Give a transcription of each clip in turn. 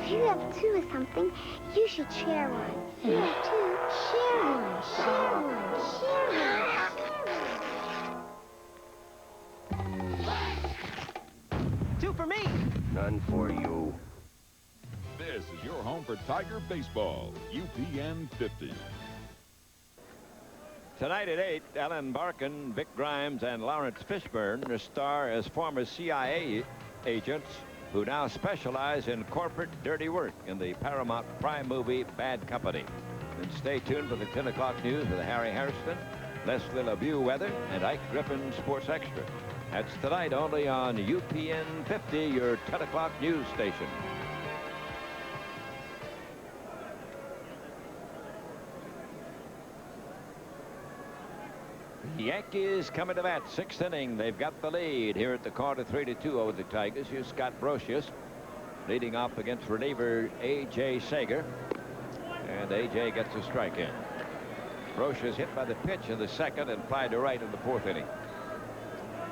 If you have two or something, you should share one. You have two, share one, share one, share one. Two for me. None for you. This is your home for Tiger Baseball, UPN 50. Tonight at 8, Alan Barkin, Vic Grimes, and Lawrence Fishburne star as former CIA agents who now specialize in corporate dirty work in the Paramount Prime movie Bad Company. And stay tuned for the 10 o'clock news with Harry Hairston, Leslie LeVue Weather, and Ike Griffin Sports Extra. That's tonight only on UPN 50, your 10 o'clock news station. The Yankees coming to bat, sixth inning. They've got the lead here at the corner, 3-2 over the Tigers. Here's Scott Brocious leading off against reliever A.J. Sager. And A.J. gets a strike in. Brocious hit by the pitch in the second and fly to right in the fourth inning.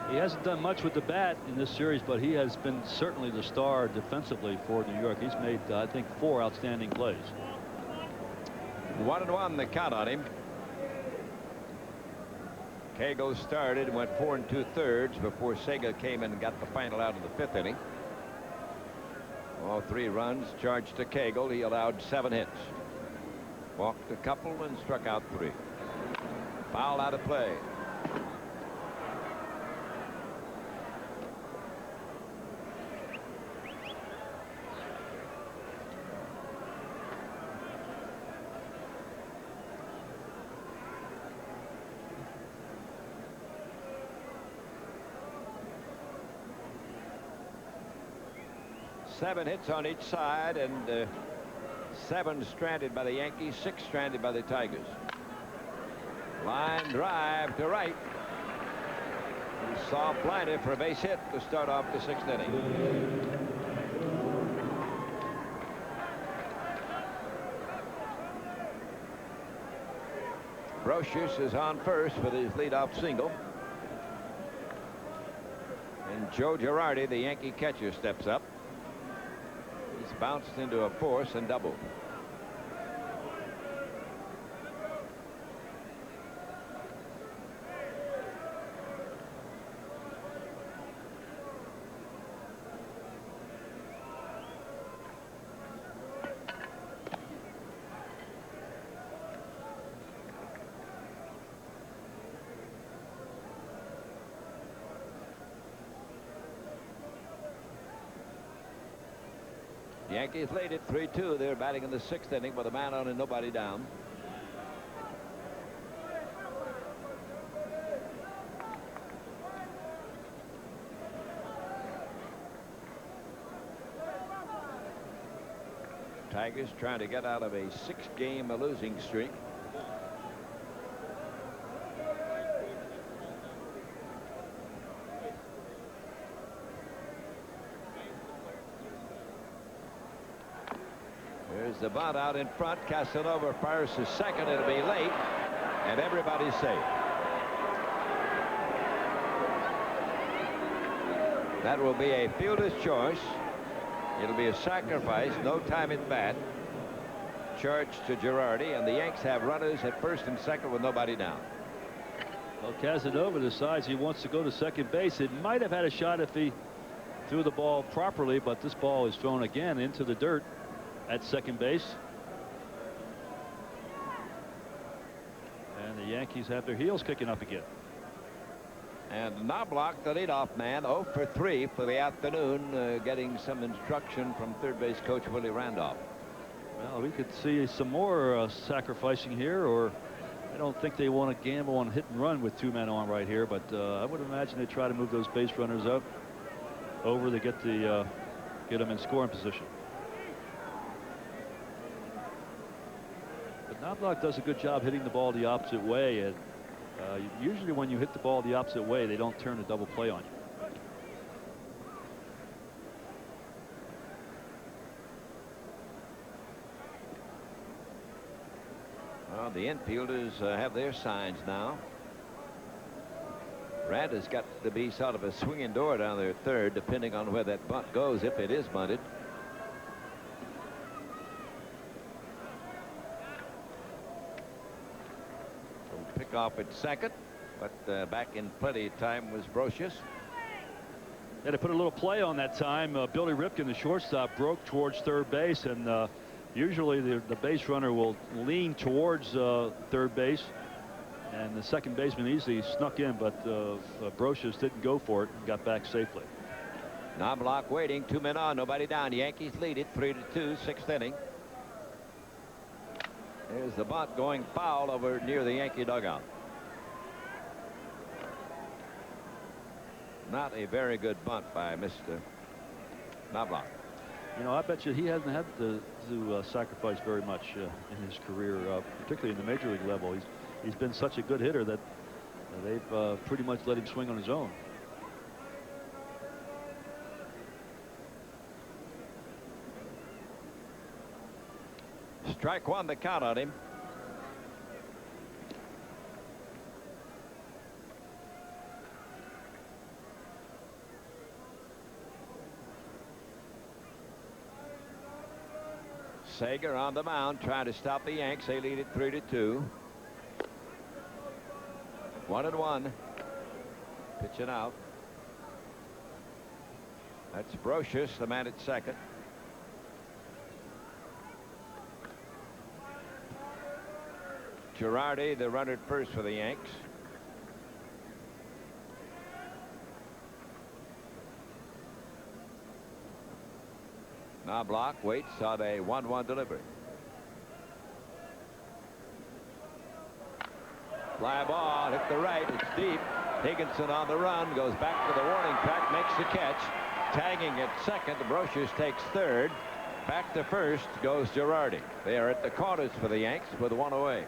He hasn't done much with the bat in this series, but he has been certainly the star defensively for New York. He's made, I think, 4 outstanding plays. 1-1 the count on him. Cagle started and went 4 2/3 before Sega came in and got the final out of the fifth inning. All 3 runs charged to Cagle. He allowed 7 hits. Walked a couple and struck out 3. Foul out of play. Seven hits on each side, and 7 stranded by the Yankees, 6 stranded by the Tigers. Line drive to right. He saw blinded for a base hit to start off the 6th inning. Brocious is on first with his leadoff single. And Joe Girardi, the Yankee catcher, steps up. He's bounced into a force and double. Yankees lead it 3-2. They're batting in the 6th inning with a man on and nobody down. Tigers trying to get out of a 6-game losing streak. There's the bunt out in front. Casanova fires to second. It'll be late, and everybody's safe. That will be a fielder's choice. It'll be a sacrifice. No time at bat. Charge to Girardi, and the Yanks have runners at first and second with nobody down. Well, Casanova decides he wants to go to second base. It might have had a shot if he threw the ball properly, but this ball is thrown again into the dirt at second base. And the Yankees have their heels kicking up again. And Knobloch, the leadoff man, 0 for 3 for the afternoon, getting some instruction from third base coach Willie Randolph. Well, we could see some more sacrificing here, or I don't think they want to gamble on hit and run with 2 men on right here, but I would imagine they try to move those base runners up over to get them in scoring position. But Knobloch does a good job hitting the ball the opposite way, and usually when you hit the ball the opposite way, they don't turn a double play on you. Well, the infielders have their signs now. Rad has got to be sort of a swinging door down there third, depending on where that bunt goes, if it is bunted. off at second, but back in plenty of time was Brocious. Had to put a little play on that time. Billy Ripken, the shortstop, broke towards third base, and usually the base runner will lean towards third base, and the second baseman easily snuck in, but Brocious didn't go for it and got back safely. Knobloch waiting, 2 men on, nobody down. Yankees lead it 3-2, 6th inning. There's the bunt going foul over near the Yankee dugout. Not a very good bunt by Mr. Knobloch. You know, I bet you he hasn't had to sacrifice very much in his career, particularly in the major league level. He's been such a good hitter that they've pretty much let him swing on his own. Strike one, the count on him. Sager on the mound trying to stop the Yanks. They lead it 3-2. 1-1. Pitching out. That's Brocious, the man at second. Girardi, the runner at first for the Yanks. Knobloch waits on a 1-1 delivery. Fly ball hit the right. It's deep. Higginson on the run, goes back to the warning track, makes the catch. Tagging at second, Brocious takes third. Back to first goes Girardi. They are at the corners for the Yanks with one away.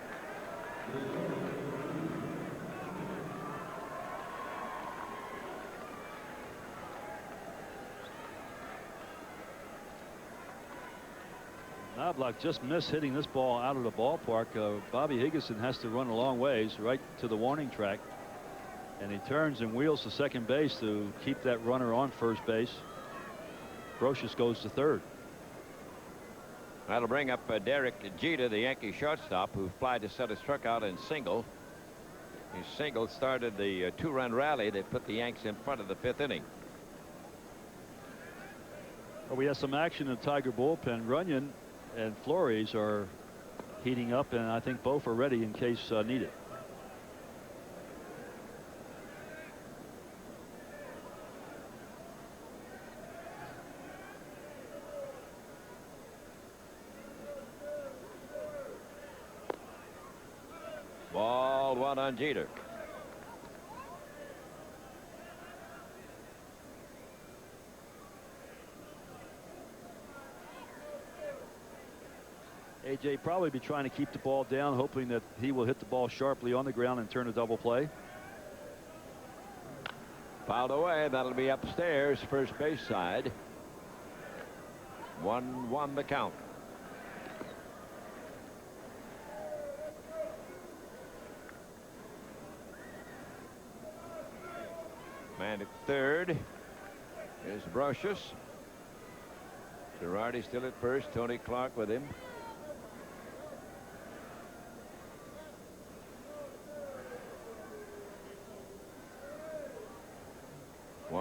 Knobloch just missed hitting this ball out of the ballpark. Bobby Higginson has to run a long ways right to the warning track, and he turns and wheels to second base to keep that runner on first base. Brocious goes to third. That'll bring up Derek Jeter, the Yankee shortstop, who flied to center, struck out in single. His single started the 2-run rally that put the Yanks in front of the 5th inning. Well, we have some action in the Tiger bullpen. Runyon and Flores are heating up, and I think both are ready in case needed. Ball one on Jeter. AJ probably be trying to keep the ball down, hoping that he will hit the ball sharply on the ground and turn a double play. Fouled away. That'll be upstairs, first base side. 1-1 the count. Man at third is Brocious. Girardi still at first. Tony Clark with him.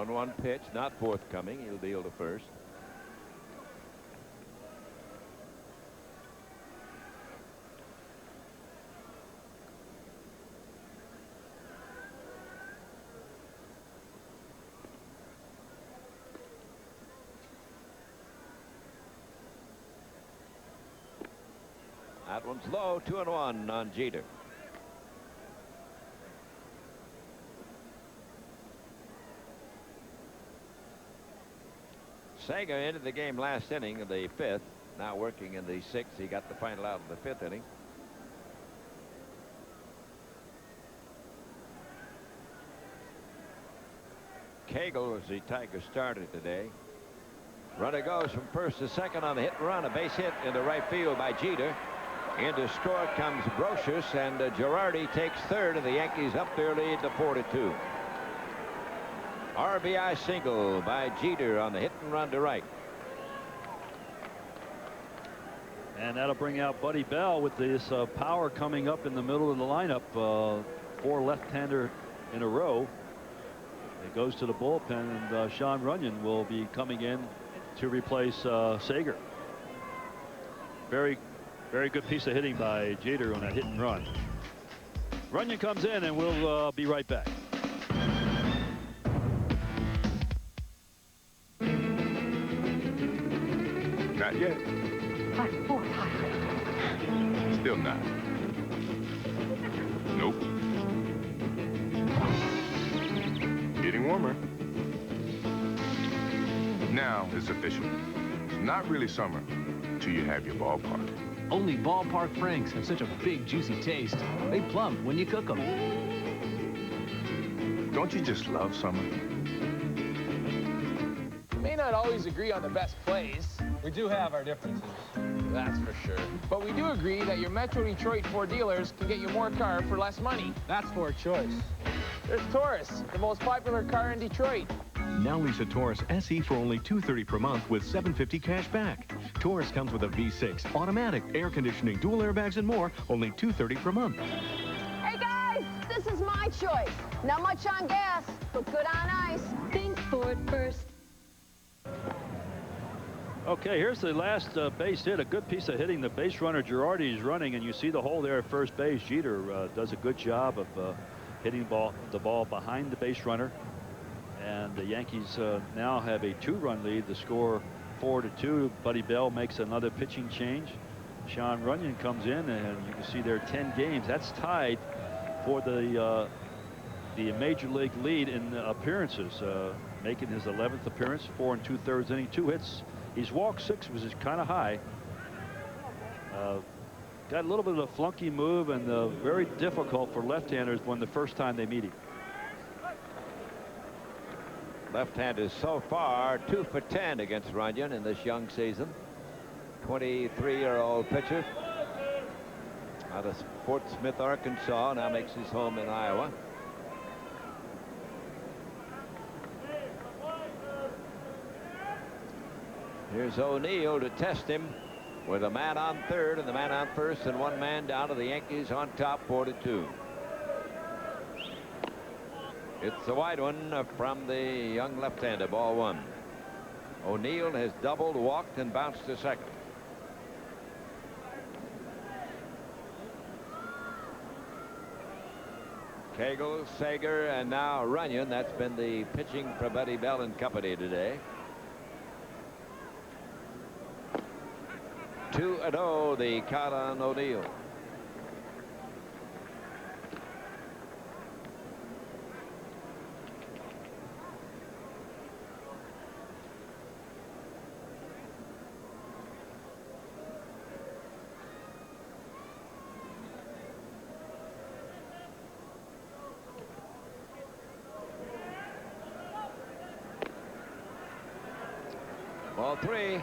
One pitch, not forthcoming. He'll deal to first. That one's low. 2-1 on Jeter. Sager ended the game last inning of the 5th. Now working in the 6th. He got the final out of the 5th inning. Cagle was the Tiger starter today. Runner goes from first to second on the hit and run. A base hit into right field by Jeter. Into score comes Brocious, and Girardi takes third, and the Yankees up their lead to 4-2. RBI single by Jeter on the hit and run to right. And that'll bring out Buddy Bell with this power coming up in the middle of the lineup. 4 left-hander in a row. It goes to the bullpen, and Sean Runyon will be coming in to replace Sager. Very, very good piece of hitting by Jeter on that hit and run. Runyon comes in, and we'll be right back. Not yet. Still not. Nope. Getting warmer. Now it's official. Not really summer till you have your ballpark. Only ballpark franks have such a big, juicy taste. They plump when you cook them. Don't you just love summer? We may not always agree on the best plays. We do have our differences. That's for sure. But we do agree that your Metro Detroit Ford dealers can get you more car for less money. That's Ford choice. There's Taurus, the most popular car in Detroit. Now lease a Taurus SE for only $230 per month with $750 cash back. Taurus comes with a V6, automatic, air conditioning, dual airbags, and more, only $230 per month. Hey guys, this is my choice. Not much on gas, but good on ice. Think Ford first. Okay, here's the last base hit. A good piece of hitting. The base runner Girardi is running, and you see the hole there at first base. Jeter does a good job of hitting the ball behind the base runner. And the Yankees now have a 2-run lead. The score 4-2. Buddy Bell makes another pitching change. Sean Runyon comes in, and you can see there are 10 games. That's tied for the major league lead in appearances, making his 11th appearance, 4 2/3 inning, 2 hits. He's walked 6, which is kind of high. Got a little bit of a flunky move, and very difficult for left-handers when the first time they meet him. Left-handers so far 2 for 10 against Runyon in this young season. 23-year-old pitcher out of Fort Smith, Arkansas, now makes his home in Iowa. Here's O'Neill to test him with a man on third and the man on first and 1 man down to the Yankees on top, 4-2. It's a wide one from the young left-hander, ball 1. O'Neill has doubled, walked, and bounced to second. Cagle, Sager, and now Runyon. That's been the pitching for Buddy Bell and company today. 2-0 the count on O'Neill. Ball 3.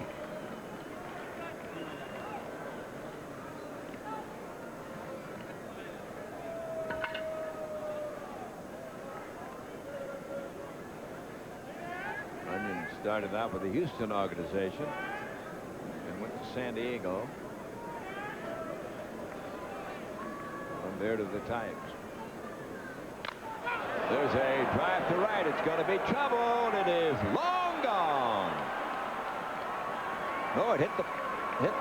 Runyon started out with the Houston organization and went to San Diego. From there to the Times. There's a drive to right. It's going to be trouble. It is long gone. No, it hit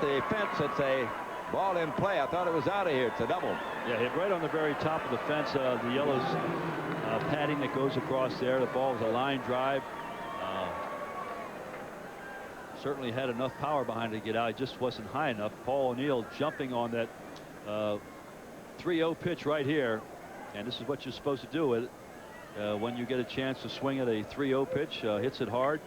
the fence. It's a ball in play. I thought it was out of here. It's a double. Yeah, hit right on the very top of the fence. The yellow's padding that goes across there. The ball is a line drive. Certainly had enough power behind it to get out. It just wasn't high enough. Paul O'Neill jumping on that 3-0 pitch right here. And this is what you're supposed to do with it. When you get a chance to swing at a 3-0 pitch, hits it hard.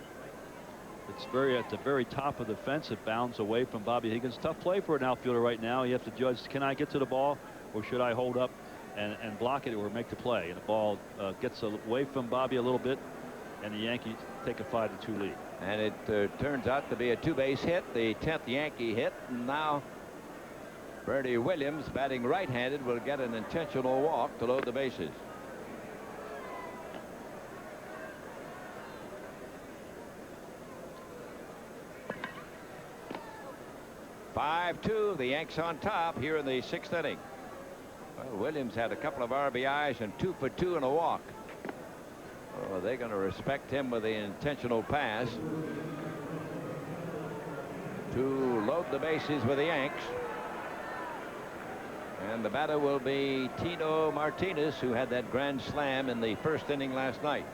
It's at the very top of the fence. It bounds away from Bobby Higgins. Tough play for an outfielder right now. You have to judge, can I get to the ball, or should I hold up and block it or make the play? And the ball gets away from Bobby a little bit, and the Yankees take a 5-2 lead. And it turns out to be a 2-base hit, the 10th Yankee hit. And now Bernie Williams, batting right-handed, will get an intentional walk to load the bases. The Yanks on top here in the 6th inning. Well, Williams had a couple of RBIs and 2 for 2 and a walk. Oh, they're going to respect him with the intentional pass to load the bases with the Yanks. And the batter will be Tino Martinez, who had that grand slam in the first inning last night.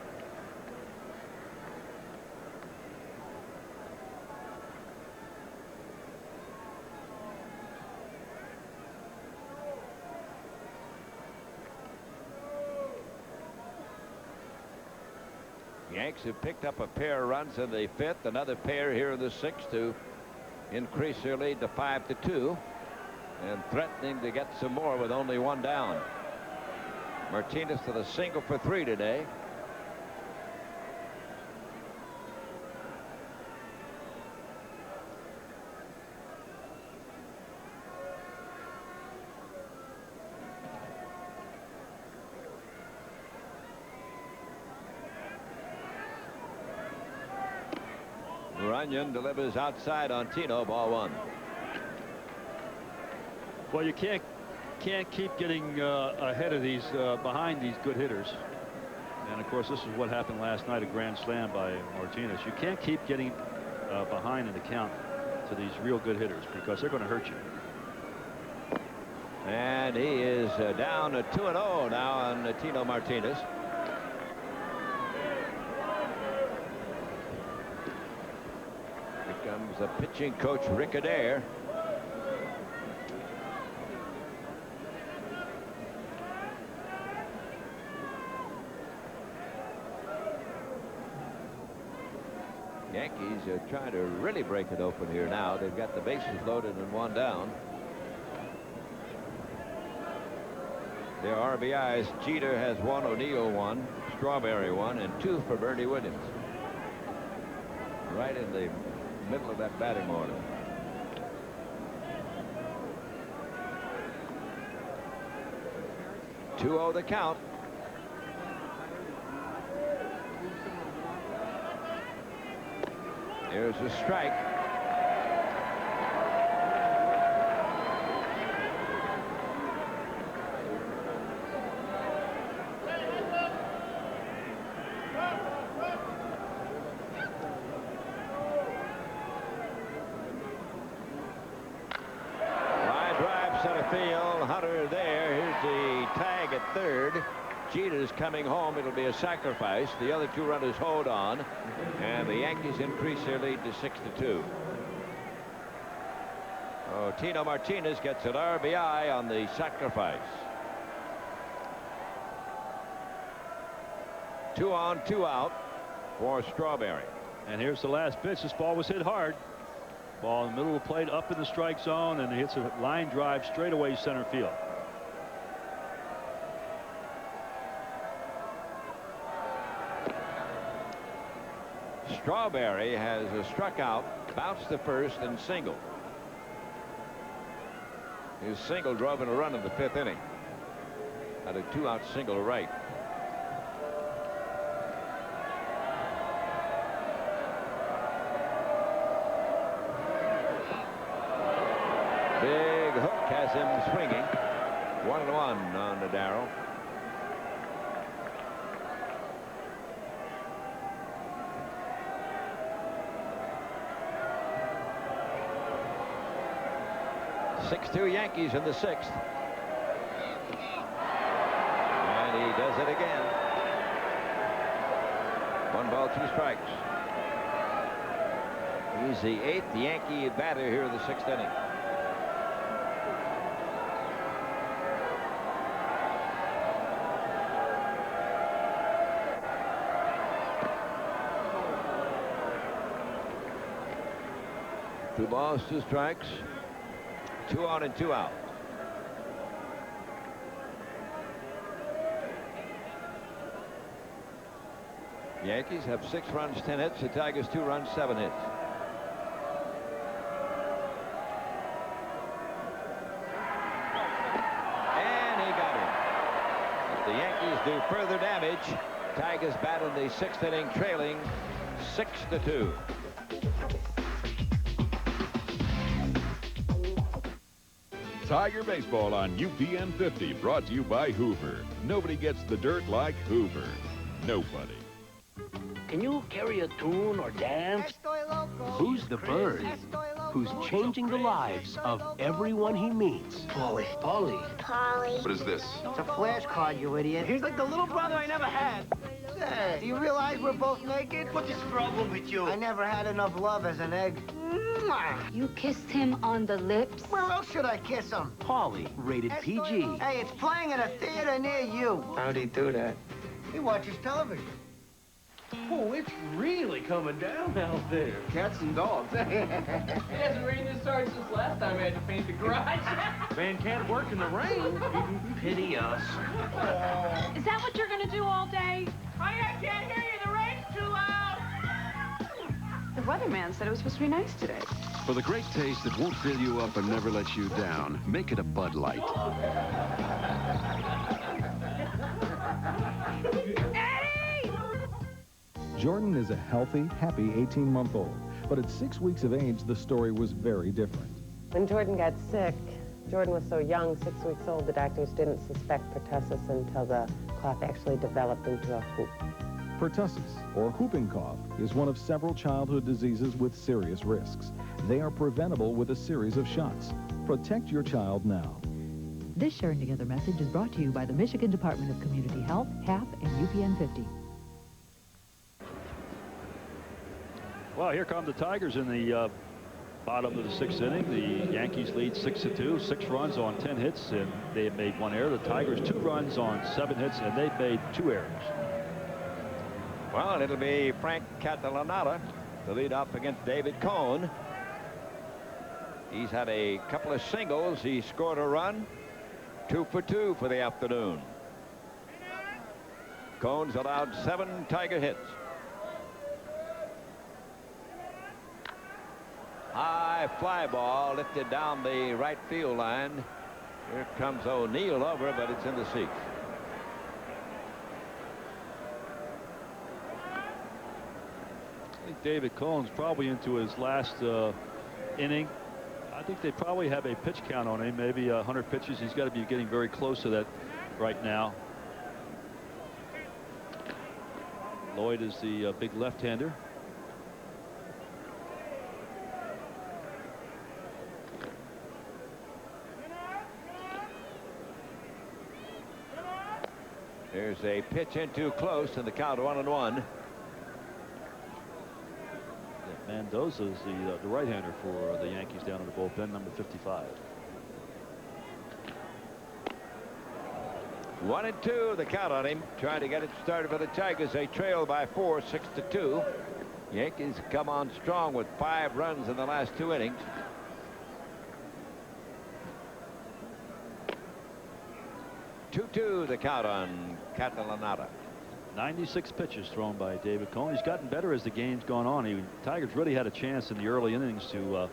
Yanks have picked up a pair of runs in the 5th, another pair here in the 6th to increase their lead to 5-2, and threatening to get some more with only 1 down. Martinez with a single for 3 today. Runyon delivers outside on Tino, ball 1. Well, you can't keep getting ahead of these behind these good hitters. And of course, this is what happened last night, a grand slam by Martinez. You can't keep getting behind in the count to these real good hitters, because they're going to hurt you. And he is down to 2-0 now on Tino Martinez. Here comes the pitching coach, Rick Adair. Yankees are trying to really break it open here now. They've got the bases loaded and 1 down. Their RBIs, Jeter has 1, O'Neill 1, Strawberry 1, and 2 for Bernie Williams. Right in the middle of that batting order. Two-0 the count. Here's a strike. Line drive, center field. Hunter there. Here's the tag at third. Jeter's coming home. It'll be a sacrifice. The other 2 runners hold on, and the Yankees increase their lead to 6-2. Oh, Tino Martinez gets an RBI on the sacrifice. 2 on, 2 out for Strawberry. And here's the last pitch. This ball was hit hard. Ball in the middle of the plate, up in the strike zone, and it hits a line drive straight away center field. Strawberry has struck out, bounced to first, and singled. His single drove in a run in the 5th inning. Had a 2-out single to right. Big hook has him swinging. 1-1 on the Darrell. Six-2 Yankees in the 6th. And he does it again. 1 ball, 2 strikes. He's the 8th Yankee batter here in the 6th inning. Two balls, 2 strikes. 2 on and 2 out. Yankees have 6 runs, 10 hits. The Tigers 2 runs, 7 hits. And he got him. If the Yankees do further damage, Tigers bat in the 6th inning, trailing 6-2. Tiger Baseball on UPN 50, brought to you by Hoover. Nobody gets the dirt like Hoover. Nobody. Can you carry a tune or dance? Who's the bird who's changing the lives of everyone he meets? Polly. Polly. Polly. What is this? It's a flashcard, you idiot. He's like the little brother I never had. Hey, do you realize we're both naked? What's the problem with you? I never had enough love as an egg. You kissed him on the lips? Where else should I kiss him? Polly, rated PG. Hey, it's playing in a theater near you. How'd he do that? He watches television. Oh, it's really coming down out there. Cats and dogs. It hasn't rained this hard since last time I had to paint the garage. Man can't work in the rain. Pity us. Is that what you're gonna do all day? I can't hear you. The rain's too loud. The weatherman said it was supposed to be nice today. For the great taste that won't fill you up and never lets you down, make it a Bud Light. Jordan is a healthy, happy 18-month-old. But at 6 weeks of age, the story was very different. When Jordan got sick, Jordan was so young, 6 weeks old, the doctors didn't suspect pertussis until the cough actually developed into a whoop. Pertussis, or whooping cough, is one of several childhood diseases with serious risks. They are preventable with a series of shots. Protect your child now. This Sharing Together message is brought to you by the Michigan Department of Community Health, HAP, and UPN 50. Well, here come the Tigers in the bottom of the 6th inning. The Yankees lead 6-2, 6 runs on 10 hits, and they have made 1 error. The Tigers 2 runs on 7 hits, and they've made 2 errors. Well, it'll be Frank Catalanata to lead off against David Cohn. He's had a couple of singles. He scored a run. 2 for 2 for the afternoon. Cohn's allowed 7 Tiger hits. High fly ball lifted down the right field line. Here comes O'Neill over, but it's in the seats. I think David Cohn's probably into his last inning. I think they probably have a pitch count on him, maybe 100 pitches. He's got to be getting very close to that right now. Lloyd is the big left-hander. There's a pitch in too close, and the count 1-1. Mendoza is the right-hander for the Yankees down in the bullpen, number 55. 1-2, the count on him. Trying to get it started for the Tigers. They trail by 4, 6-2. Yankees come on strong with 5 runs in the last 2 innings. Two, the count on Catalanata. 96 pitches thrown by David Cohn. He's gotten better as the game's gone on. Tigers really had a chance in the early innings to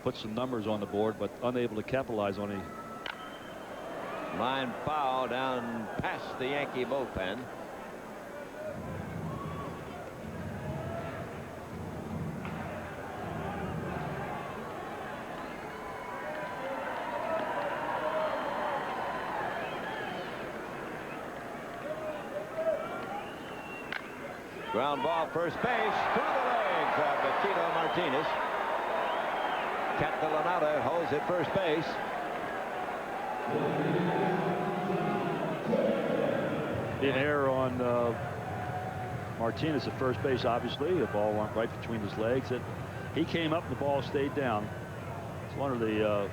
put some numbers on the board, but unable to capitalize on it. Line foul down past the Yankee bullpen. Ground ball, first base, through the legs of Tito Martinez. Catalanata holds at first base. An error on Martinez at first base, obviously. The ball went right between his legs. He came up, the ball stayed down. It's one of the,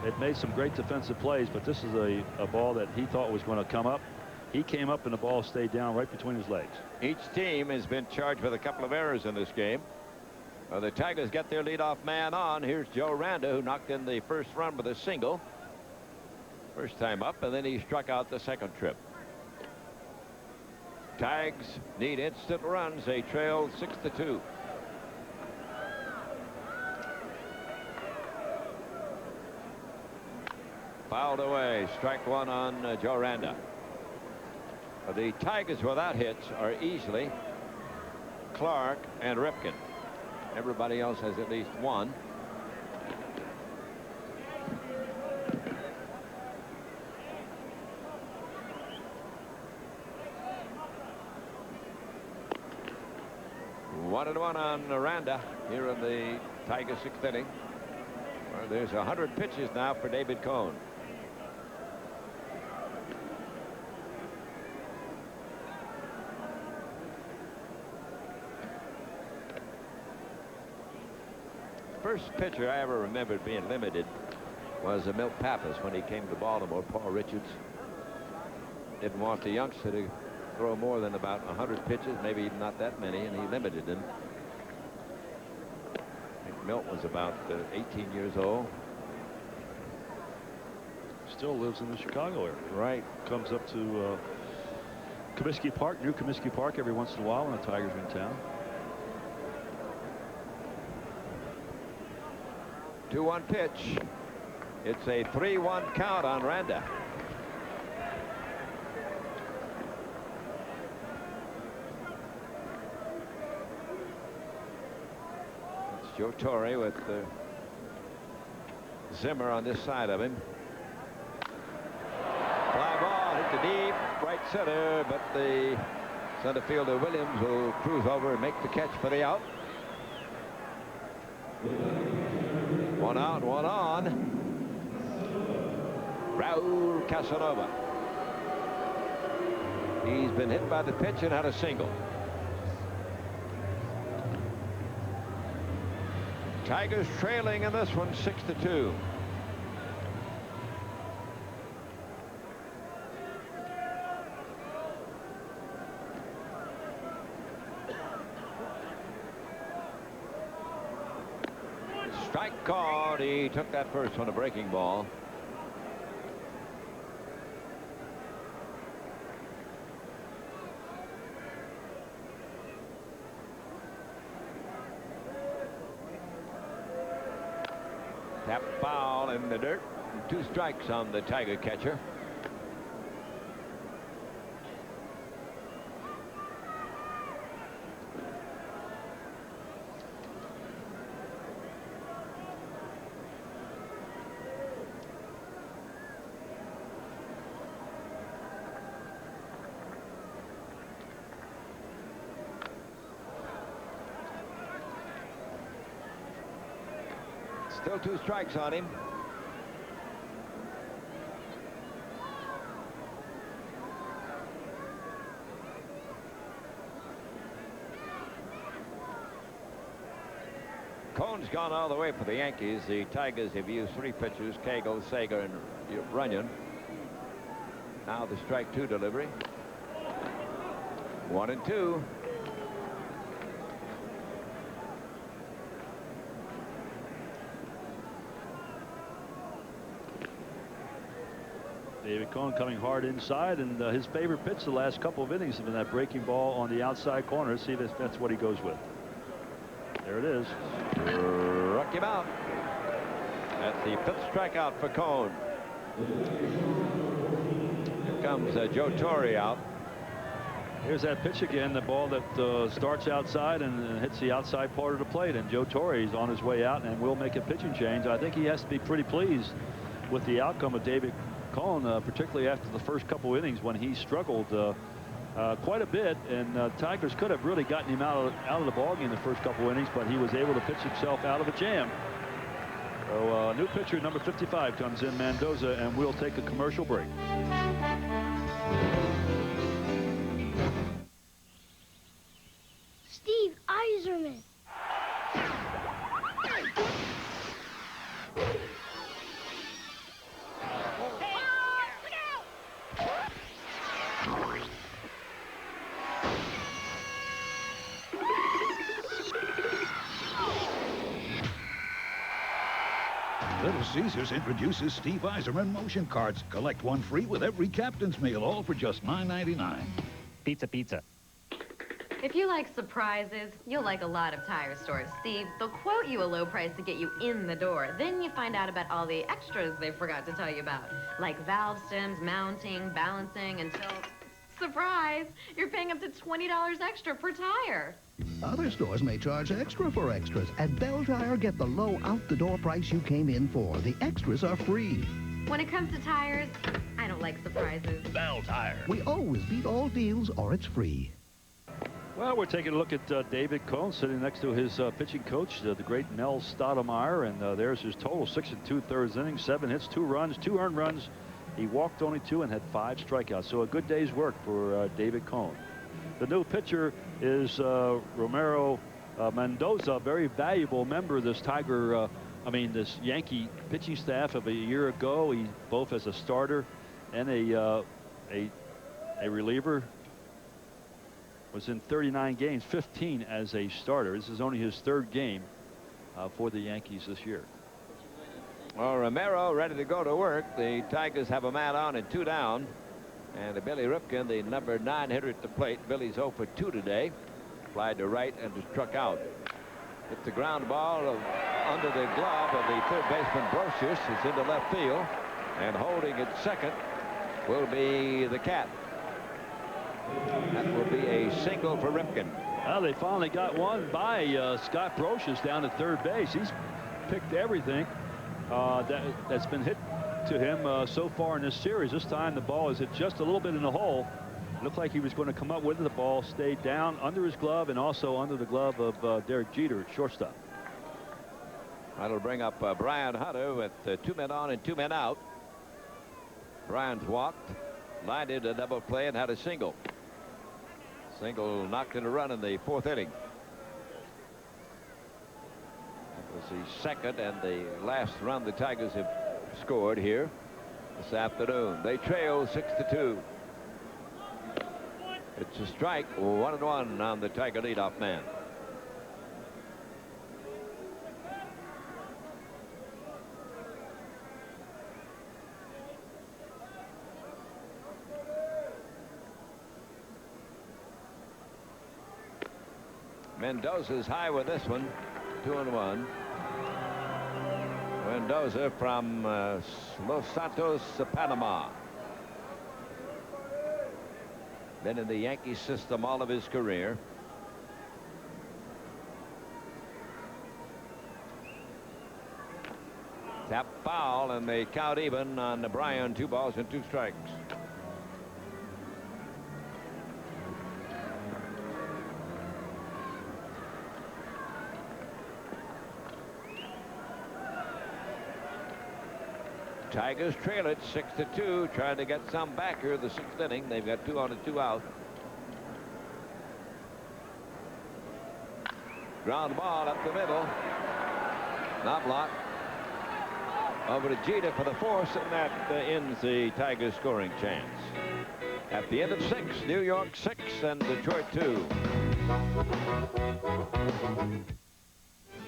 it made some great defensive plays, but this is a ball that he thought was going to come up. He came up and the ball stayed down right between his legs. Each team has been charged with a couple of errors in this game. The Tigers get their leadoff man on. Here's Joe Randa, who knocked in the first run with a single. First time up, and then he struck out the second trip. Tags need instant runs. They trail 6-2. Fouled away. Strike one on Joe Randa. The Tigers without hits are easily Clark and Ripken. Everybody else has at least one. 1-1 on Miranda here in the Tigers' 6th inning. Well, there's 100 pitches now for David Cone. First pitcher I ever remembered being limited was Milt Pappas when he came to Baltimore. Paul Richards didn't want the youngster to throw more than about 100 pitches, maybe even not that many, and he limited him. I think Milt was about 18 years old. Still lives in the Chicago area. Right. Comes up to Comiskey Park, New Comiskey Park, every once in a while when the Tigers are in town. 2-1 pitch. It's a 3-1 count on Randa. It's Joe Torre with Zimmer on this side of him. Fly ball hit the deep right center, but the center fielder Williams will cruise over and make the catch for the out. 1 out, 1 on. Raul Casanova. He's been hit by the pitch and had a single. Tigers trailing in this one 6-2. Strike called. He took that first one, a breaking ball. Tap foul in the dirt. 2 strikes on the Tiger catcher. Still 2 strikes on him. Cone's gone all the way for the Yankees. The Tigers have used 3 pitchers, Cagle, Sager, and Runyon. Now the strike 2 delivery. 1-2. David Cone coming hard inside, and his favorite pitch the last couple of innings has been that breaking ball on the outside corner. See, that's what he goes with. There it is. Struck him out. That's the 5th strikeout for Cone. Here comes Joe Torre out. Here's that pitch again, the ball that starts outside and hits the outside part of the plate, and Joe Torre is on his way out and will make a pitching change. I think he has to be pretty pleased with the outcome of David Cone, particularly after the first couple innings when he struggled quite a bit, and Tigers could have really gotten him out of the ballgame in the first couple innings, but he was able to pitch himself out of a jam. So new pitcher number 55 comes in, Mendoza, and we'll take a commercial break. Steve Yzerman. Little Caesars introduces Steve Yzerman motion cards. Collect one free with every captain's meal, all for just $9.99. Pizza, pizza. If you like surprises, you'll like a lot of tire stores. Steve, they'll quote you a low price to get you in the door. Then you find out about all the extras they forgot to tell you about, like valve stems, mounting, balancing, until, surprise, you're paying up to $20 extra per tire. Other stores may charge extra for extras. At Bell Tire, get the low out-the-door price you came in for. The extras are free. When it comes to tires, I don't like surprises. Bell Tire. We always beat all deals or it's free. Well, we're taking a look at David Cone sitting next to his pitching coach, the great Mel Stoudemire, and there's his total: 6 2/3 innings, 7 hits, 2 runs, 2 earned runs. He walked only 2 and had 5 strikeouts. So a good day's work for David Cone. The new pitcher is Romero Mendoza, a very valuable member of this this Yankee pitching staff of a year ago. He both as a starter and a reliever. Was in 39 games, 15 as a starter. This is only his 3rd game for the Yankees this year. Well, Romero ready to go to work. The Tigers have a man on and 2 down. And Billy Ripken, the number 9 hitter at the plate. Billy's 0 for 2 today. Flied to right and was struck out. It's the ground ball under the glove of the third baseman Brocious. It's into left field. And holding at second will be the Cat. That will be a single for Ripken. Well, they finally got one by Scott Brocious down at third base. He's picked everything that's been hit to him so far in this series. This time the ball is hit just a little bit in the hole. Looked like he was going to come up with it. The ball stayed down under his glove and also under the glove of Derek Jeter at shortstop. That'll bring up Brian Hunter with 2 men on and 2 men out. Brian's walked, lined into a double play, and had a single. Single knocked in a run in the 4th inning. That was the 2nd and the last run the Tigers have scored here this afternoon. They trail 6-2. It's a strike, 1-1 on the Tiger leadoff man. Mendoza's high with this one. 2-1. Mendoza from Los Santos, Panama. Been in the Yankee system all of his career. Tap foul, and they count even on the Bryan. 2 balls and 2 strikes. Tigers trail it 6-2, trying to get some back here the 6th inning. They've got 2 on and 2 out. Ground ball up the middle. Not blocked. Over to Jeter for the force, and that ends the Tigers scoring chance. At the end of 6, New York 6 and Detroit 2.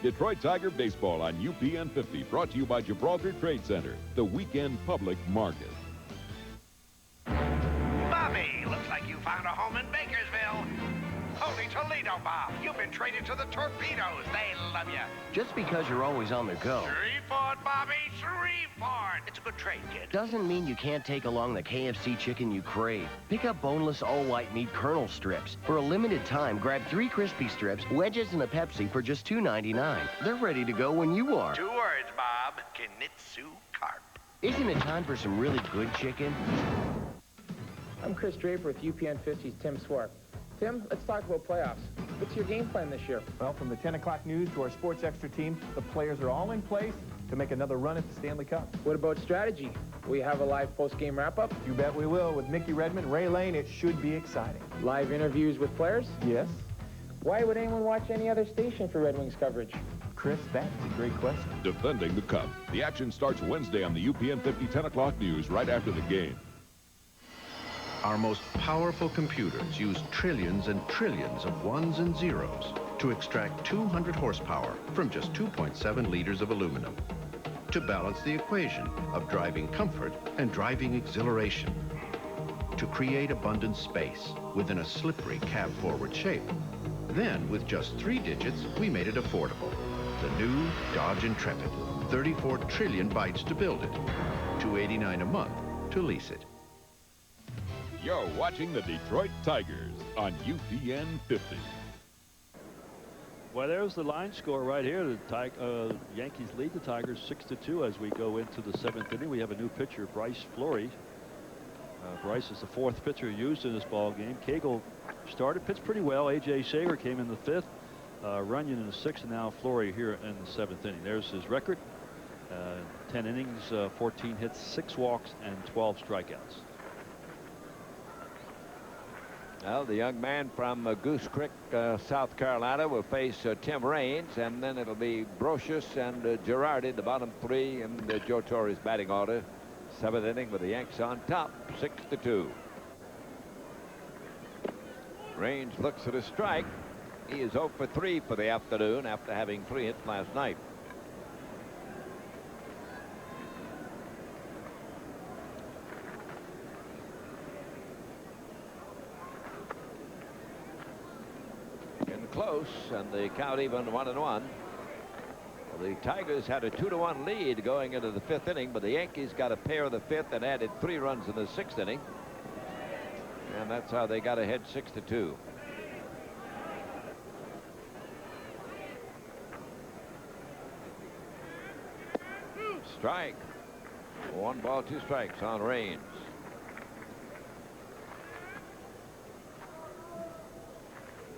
Detroit Tiger Baseball on UPN 50, brought to you by Gibraltar Trade Center, the weekend public market. Bobby, looks like you found a home in Bakersville. Holy Toledo, Bob. You've been traded to the Torpedoes. They love you. Just because you're always on the go Shreveport, Bobby, Shreveport. It's a good trade, kid. doesn't mean you can't take along the KFC chicken you crave. Pick up boneless all-white meat Colonel strips. For a limited time, grab 3 crispy strips, wedges, and a Pepsi for just $2.99. They're ready to go when you are. 2 words, Bob. Kinitsu Carp. Isn't it time for some really good chicken? I'm Chris Draper with UPN 50's Tim Swarp. Tim, let's talk about playoffs. What's your game plan this year? Well, from the 10 o'clock news to our Sports Extra team, the players are all in place to make another run at the Stanley Cup. What about strategy? Will you have a live post-game wrap-up? You bet we will. With Mickey Redmond, Ray Lane, it should be exciting. Live interviews with players? Yes. Why would anyone watch any other station for Red Wings coverage? Chris, that's a great question. Defending the Cup. The action starts Wednesday on the UPN 50 10 o'clock news right after the game. Our most powerful computers use trillions and trillions of ones and zeros to extract 200 horsepower from just 2.7 liters of aluminum to balance the equation of driving comfort and driving exhilaration, to create abundant space within a slippery cab-forward shape. Then, with just 3 digits, we made it affordable. The new Dodge Intrepid, 34 trillion bytes to build it, $289 a month to lease it. You're watching the Detroit Tigers on UPN 50. Well, there's the line score right here. The Yankees lead the Tigers 6-2 as we go into the 7th inning. We have a new pitcher, Bryce Flory. Bryce is the 4th pitcher used in this ball game. Cagle started, pitched pretty well. A.J. Sager came in the 5th, Runyon in the 6th, and now Flory here in the 7th inning. There's his record. 10 innings, 14 hits, 6 walks, and 12 strikeouts. Well, the young man from Goose Creek, South Carolina, will face Tim Raines, and then it'll be Brocious and Girardi, the bottom 3, and Joe Torre's batting order. 7th inning with the Yanks on top, 6-2. Raines looks at a strike. He is 0 for 3 for the afternoon after having 3 hits last night. Close, and the count even 1-1. Well, the Tigers had a 2-1 lead going into the 5th inning, but the Yankees got a pair of the 5th and added 3 runs in the 6th inning, and that's how they got ahead 6-2. Strike. 1 ball, 2 strikes on Raines.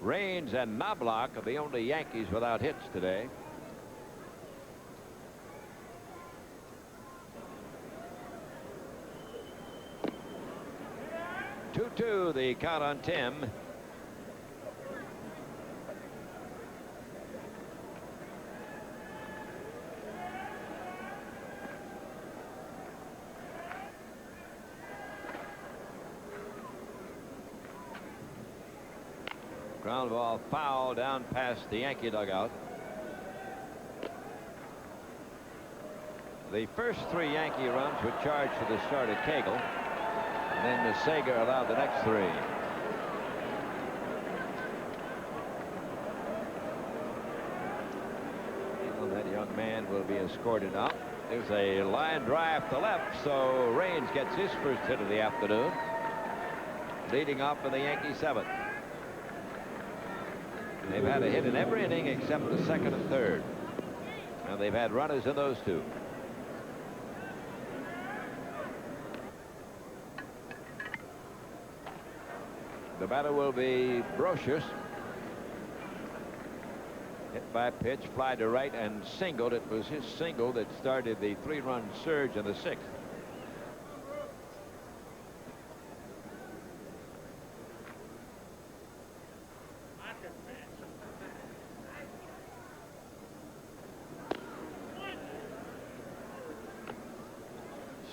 Raines and Knobloch are the only Yankees without hits today. Two, the count on Tim. Ground ball foul down past the Yankee dugout. The first 3 Yankee runs were charged to the start at Cagle, and then the Sager allowed the next 3. Well, that young man will be escorted out. There's a line drive to left, so Raines gets his first hit of the afternoon, leading off in the Yankee 7th. They've had a hit in every inning except the 2nd and 3rd. Now they've had runners in those 2. The batter will be Brocious. Hit by pitch, fly to right, and singled. It was his single that started the 3-run surge in the 6th.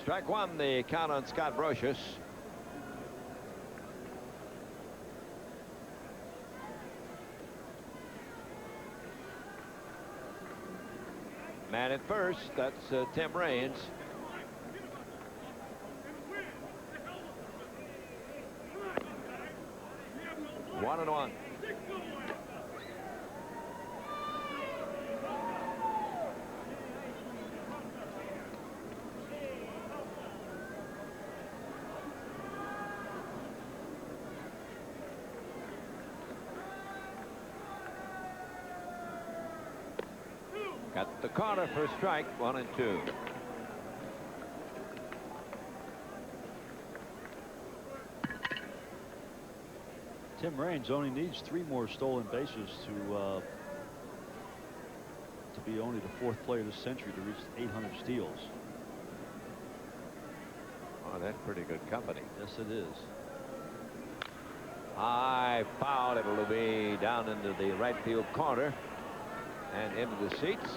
Strike 1, the count on Scott Brocious. Man at first, that's Tim Raines. One and one. Got the corner for a strike, 1 and 2. Tim Raines only needs 3 more stolen bases to be only the 4th player this century to reach 800 steals. Oh, that's pretty good company. Yes, it is. High foul. It'll be down into the right field corner and into the seats.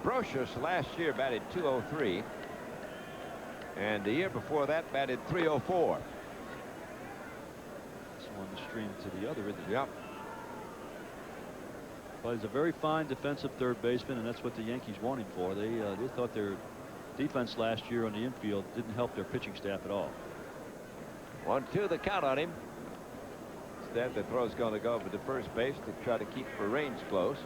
Brocious last year batted .203, and the year before that batted .304. This one stream to the other, isn't it? Yep. But he's a very fine defensive third baseman, and that's what the Yankees want him for. They thought their defense last year on the infield didn't help their pitching staff at all. 1-2 the count on him. Instead, the throw's going to go over to first base to try to keep the Raines close.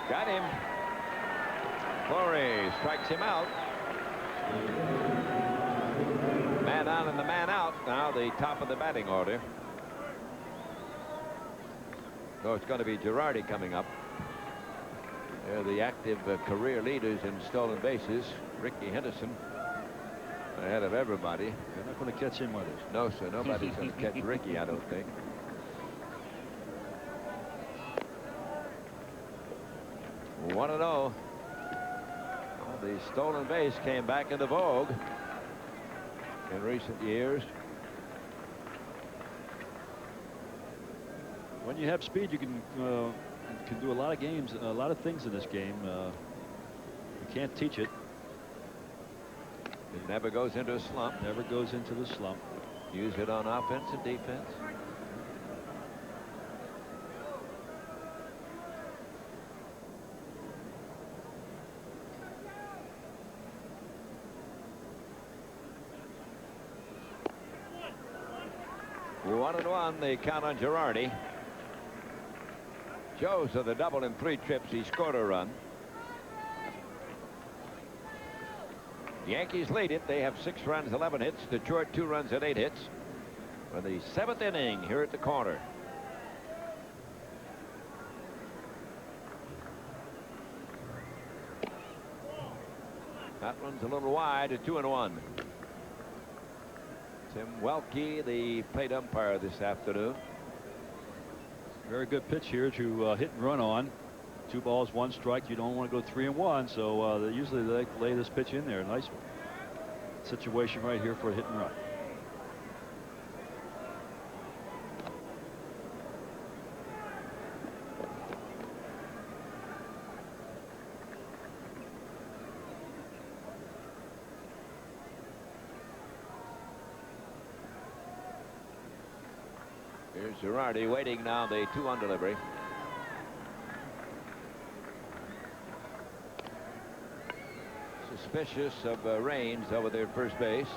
Got him. Flory strikes him out. man on and the man out. Now the top of the batting order. So it's going to be Girardi coming up. They're the active career leaders in stolen bases. Ricky Henderson ahead of everybody. You're not going to catch him with it. No, sir. Nobody's going to catch Ricky, I don't think. One and 0. The stolen base came back into vogue in recent years. When you have speed, you can do a lot of games, a lot of things in this game. You can't teach it. It never goes into a slump. Never goes into the slump. Use it on offense and defense. One and one, the count on Girardi. Joe's of the double in 3 trips. He scored a run. The Yankees lead it. They have 6 runs, 11 hits. Detroit 2 runs and 8 hits. For the 7th inning here at the corner. That one's a little wide, a 2-1. Tim Welke, the plate umpire this afternoon. Very good pitch here to hit and run on. 2 balls, 1 strike. You don't want to go 3-1, so usually they lay this pitch in there. Nice situation right here for a hit and run. Here's Girardi waiting now, the 2-1 delivery. Suspicious of Raines over there at first base.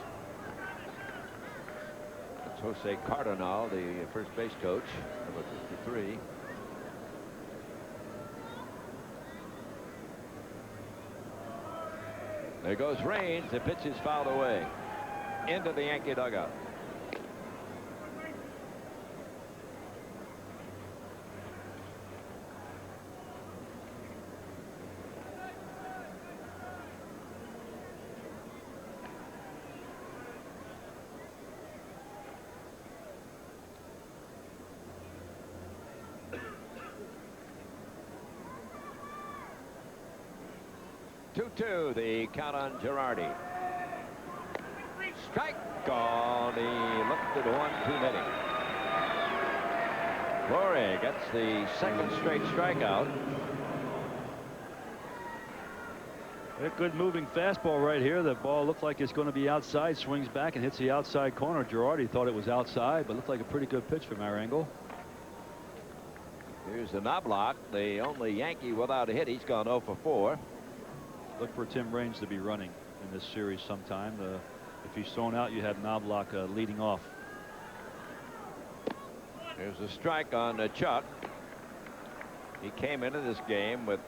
That's Jose Cardinal, the first base coach, number 53. There goes Raines. The pitch is fouled away into the Yankee dugout. The count on Girardi. Strike on. He looked at 1 too many. Fleury gets the 2nd straight strikeout. A good moving fastball right here. The ball looked like it's going to be outside, swings back and hits the outside corner. Girardi thought it was outside, but looked like a pretty good pitch from our angle. Here's the Knobloch, the only Yankee without a hit. He's gone 0 for 4. Look for Tim Raines to be running in this series sometime. If he's thrown out, you have Knobloch leading off. There's a strike on Chuck. He came into this game with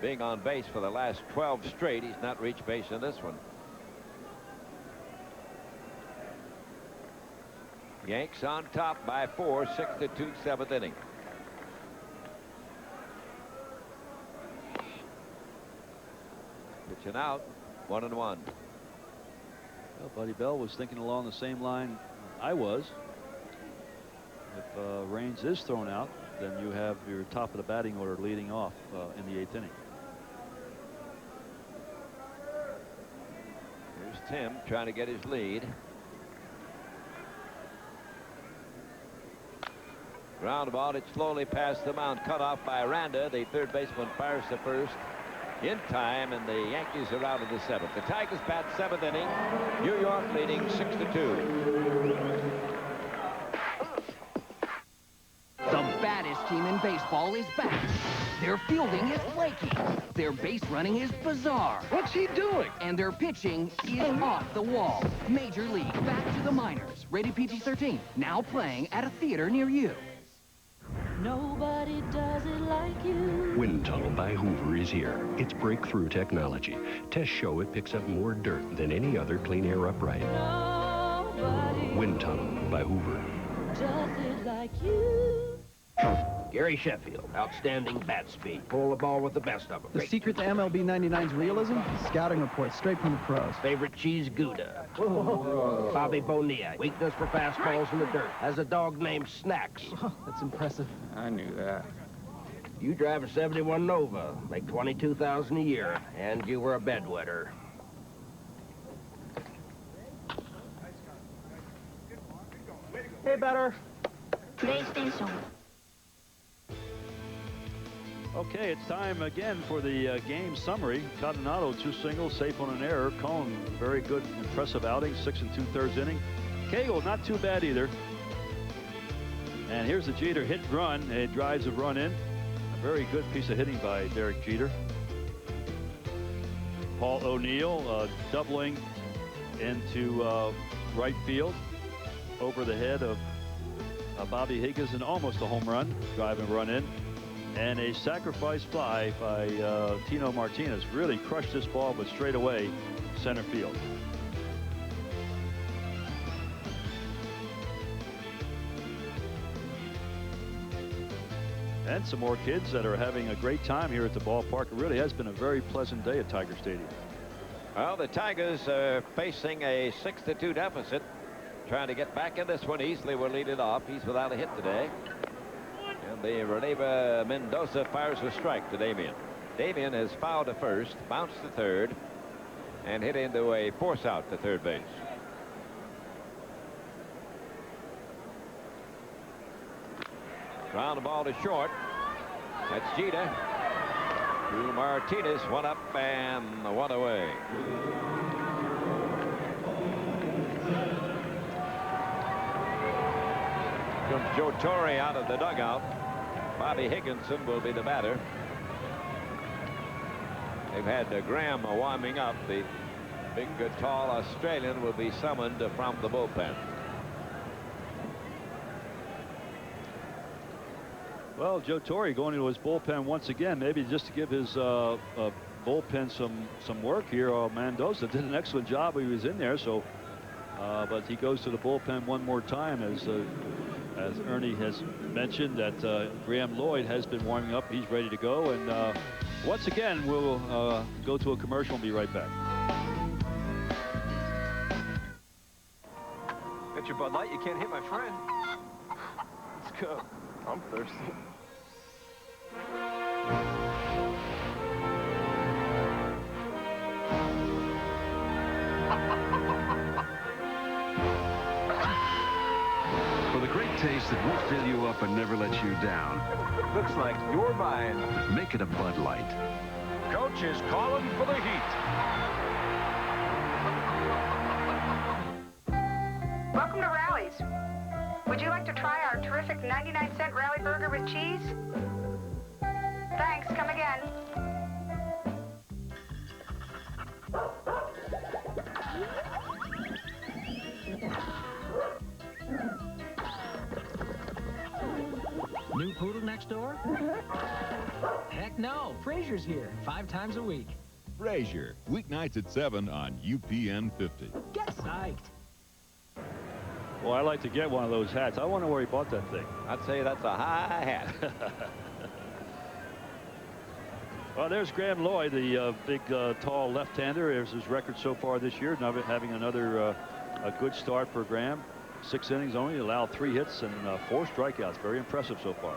being on base for the last 12 straight. He's not reached base in this one. Yanks on top by 4, 6-2, 7th inning. Pitching out, 1-1. Well, Buddy Bell was thinking along the same line I was. If Raines is thrown out, then you have your top of the batting order leading off in the 8th inning. Here's Tim trying to get his lead. Roundabout, it slowly past the mound, cut off by Aranda. The third baseman fires to first in time, and the Yankees are out of the 7th. The Tigers bat 7th inning. New York leading 6-2. The baddest team in baseball is back. Their fielding is flaky. Their base running is bizarre. What's he doing? And their pitching is off the wall. Major League back to the minors. Rated PG-13. Now playing at a theater near you. Nobody does it like you. Wind tunnel by Hoover is here. It's breakthrough technology. Tests show it picks up more dirt than any other clean air upright. Wind tunnel by Hoover. Does it like you? Gary Sheffield, outstanding bat speed. Pull the ball with the best of them. The secret to MLB 99's realism? Scouting reports straight from the pros. Favorite cheese, Gouda. Bobby Bonilla, weakness for fastballs in the dirt. Has a dog named Snacks. That's impressive. I knew that. You drive a 71 Nova, make $22,000 a year, and you were a bedwetter. Hey, better. PlayStation. Okay, it's time again for the game summary. Coronado, 2 singles, safe on an error. Cone, very good, impressive outing, 6 2/3 inning. Cagle, not too bad either. And here's the Jeter hit run. It drives a run in. A very good piece of hitting by Derek Jeter. Paul O'Neill doubling into right field over the head of Bobby Higgins, and almost a home run, driving a run in. And a sacrifice fly by Tino Martinez. Really crushed this ball, but straight away center field. And some more kids that are having a great time here at the ballpark. It really has been a very pleasant day at Tiger Stadium. Well, the Tigers are facing a 6-2 deficit. Trying to get back in this one. Easley will lead it off. He's without a hit today. And the reliever Mendoza fires a strike to Damian. Damian has fouled to first, bounced to third, and hit into a force out to third base. Ground the ball to short. That's Jeter. To Martinez, one up and one away. Comes Joe Torre out of the dugout. Bobby Higginson will be the batter. They've had Graham warming up. The big, tall Australian will be summoned from the bullpen. Well, Joe Torre going into his bullpen once again, maybe just to give his bullpen some work here. Mendoza did an excellent job when he was in there, so but he goes to the bullpen one more time, as Ernie has mentioned, that Graham Lloyd has been warming up. He's ready to go, and once again we'll go to a commercial and be right back. Got your Bud Light, you can't hit my friend. Let's go. I'm thirsty. For the great taste that won't fill you up and never let you down. Looks like you're buying. Make it a Bud Light. Coach is calling for the heat. Welcome to Rally's. Would you like to try our terrific 99-cent Rally Burger with cheese? Thanks, come again. New poodle next door? Heck no, Frazier's here 5 times a week. Frazier, weeknights at 7 on UPN 50. Get psyched. Well, I'd like to get one of those hats. I wonder where he bought that thing. I'd say that's a high hat. Well, there's Graham Lloyd, the big, tall left-hander. There's his record so far this year. Now having another a good start for Graham. 6 innings only, allowed 3 hits and 4 strikeouts. Very impressive so far.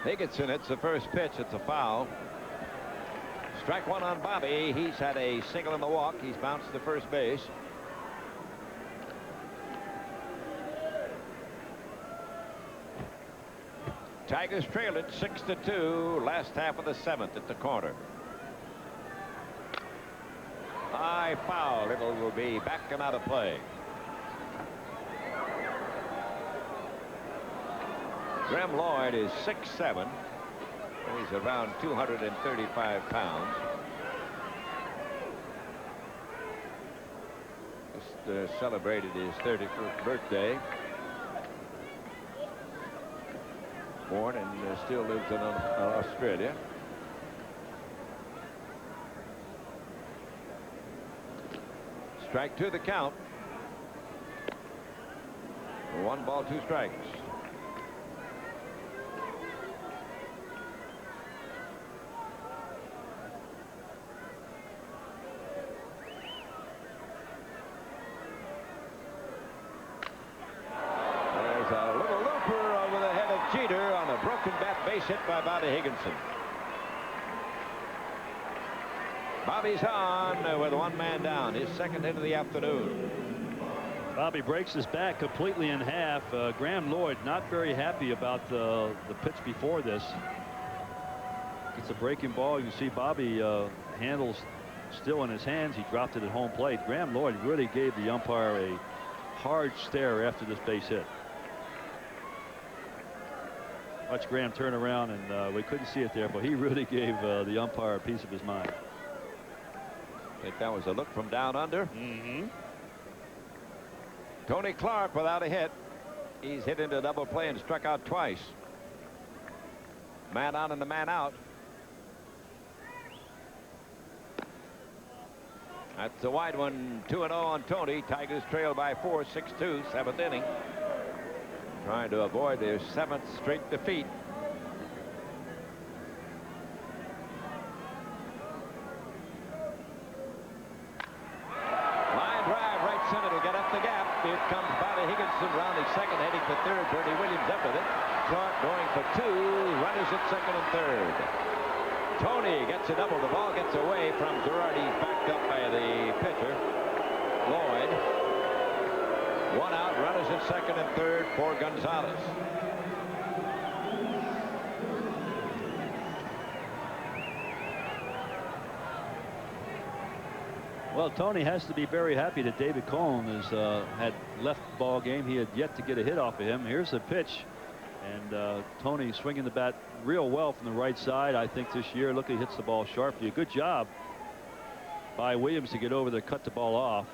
Higginson hits the first pitch. It's a foul. Strike one on Bobby. He's had a single in the walk. He's bounced to first base. Tigers trailed it 6-2 last half of the 7th at the corner. High foul. It will be back and out of play. Graham Lloyd is 6'7". He's around 235 pounds. Just celebrated his 31st birthday. born and still lives in Australia. Strike 2 the count. 1 ball, 2 strikes. There's a little looper over the head of Jeter on a broken bat base hit by Bobby Higginson. Bobby's on with 1 man down. His second hit of the afternoon. Bobby breaks his bat completely in half. Graham Lloyd not very happy about the pitch before this. It's a breaking ball. You see Bobby handles still in his hands. He dropped it at home plate. Graham Lloyd really gave the umpire a hard stare after this base hit. Watch Graham turn around, and we couldn't see it there, but he really gave the umpire a piece of his mind. I think that was a look from down under. Tony Clark without a hit. He's hit into double play and struck out twice. Man on and the man out. That's a wide one. 2-0 on Tony. Tigers trail by 4, 6-2, 7th inning. Trying to avoid their 7th straight defeat. Here comes Bobby Higginson rounding second, heading for third. Bernie Williams up with it. Clark going for 2. Runners at second and third. Tony gets a double. The ball gets away from Girardi, backed up by the pitcher. Lloyd. 1 out. Runners at second and third for Gonzalez. Well, Tony has to be very happy that David Cohn has had left the ball game. He had yet to get a hit off of him. Here's the pitch, and Tony swinging the bat real well from the right side. I think this year, look, he hits the ball sharply. A good job by Williams to get over there, cut the ball off.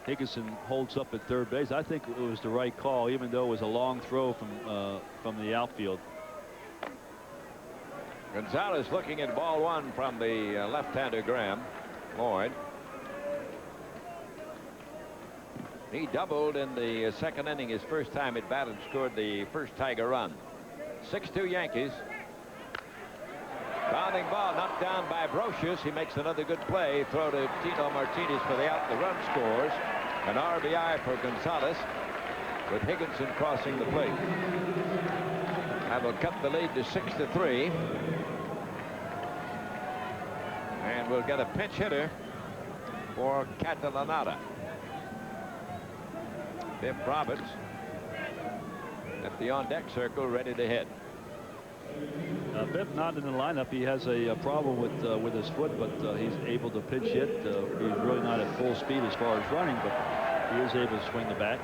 Higginson holds up at third base. I think it was the right call, even though it was a long throw from the outfield. Gonzalez looking at ball 1 from the left-hander Graham Lloyd. He doubled in the second inning, his first time at bat, and scored the first Tiger run. 6-2 Yankees. Bounding ball knocked down by Brocious. He makes another good play. Throw to Tino Martinez for the out. The run scores. An RBI for Gonzalez, with Higginson crossing the plate. That will cut the lead to 6-3. And we'll get a pinch hitter for Catalanata. Biff Roberts at the on-deck circle, ready to hit. Biff not in the lineup. He has a problem with his foot, but he's able to pitch hit. He's really not at full speed as far as running, but he is able to swing the bat.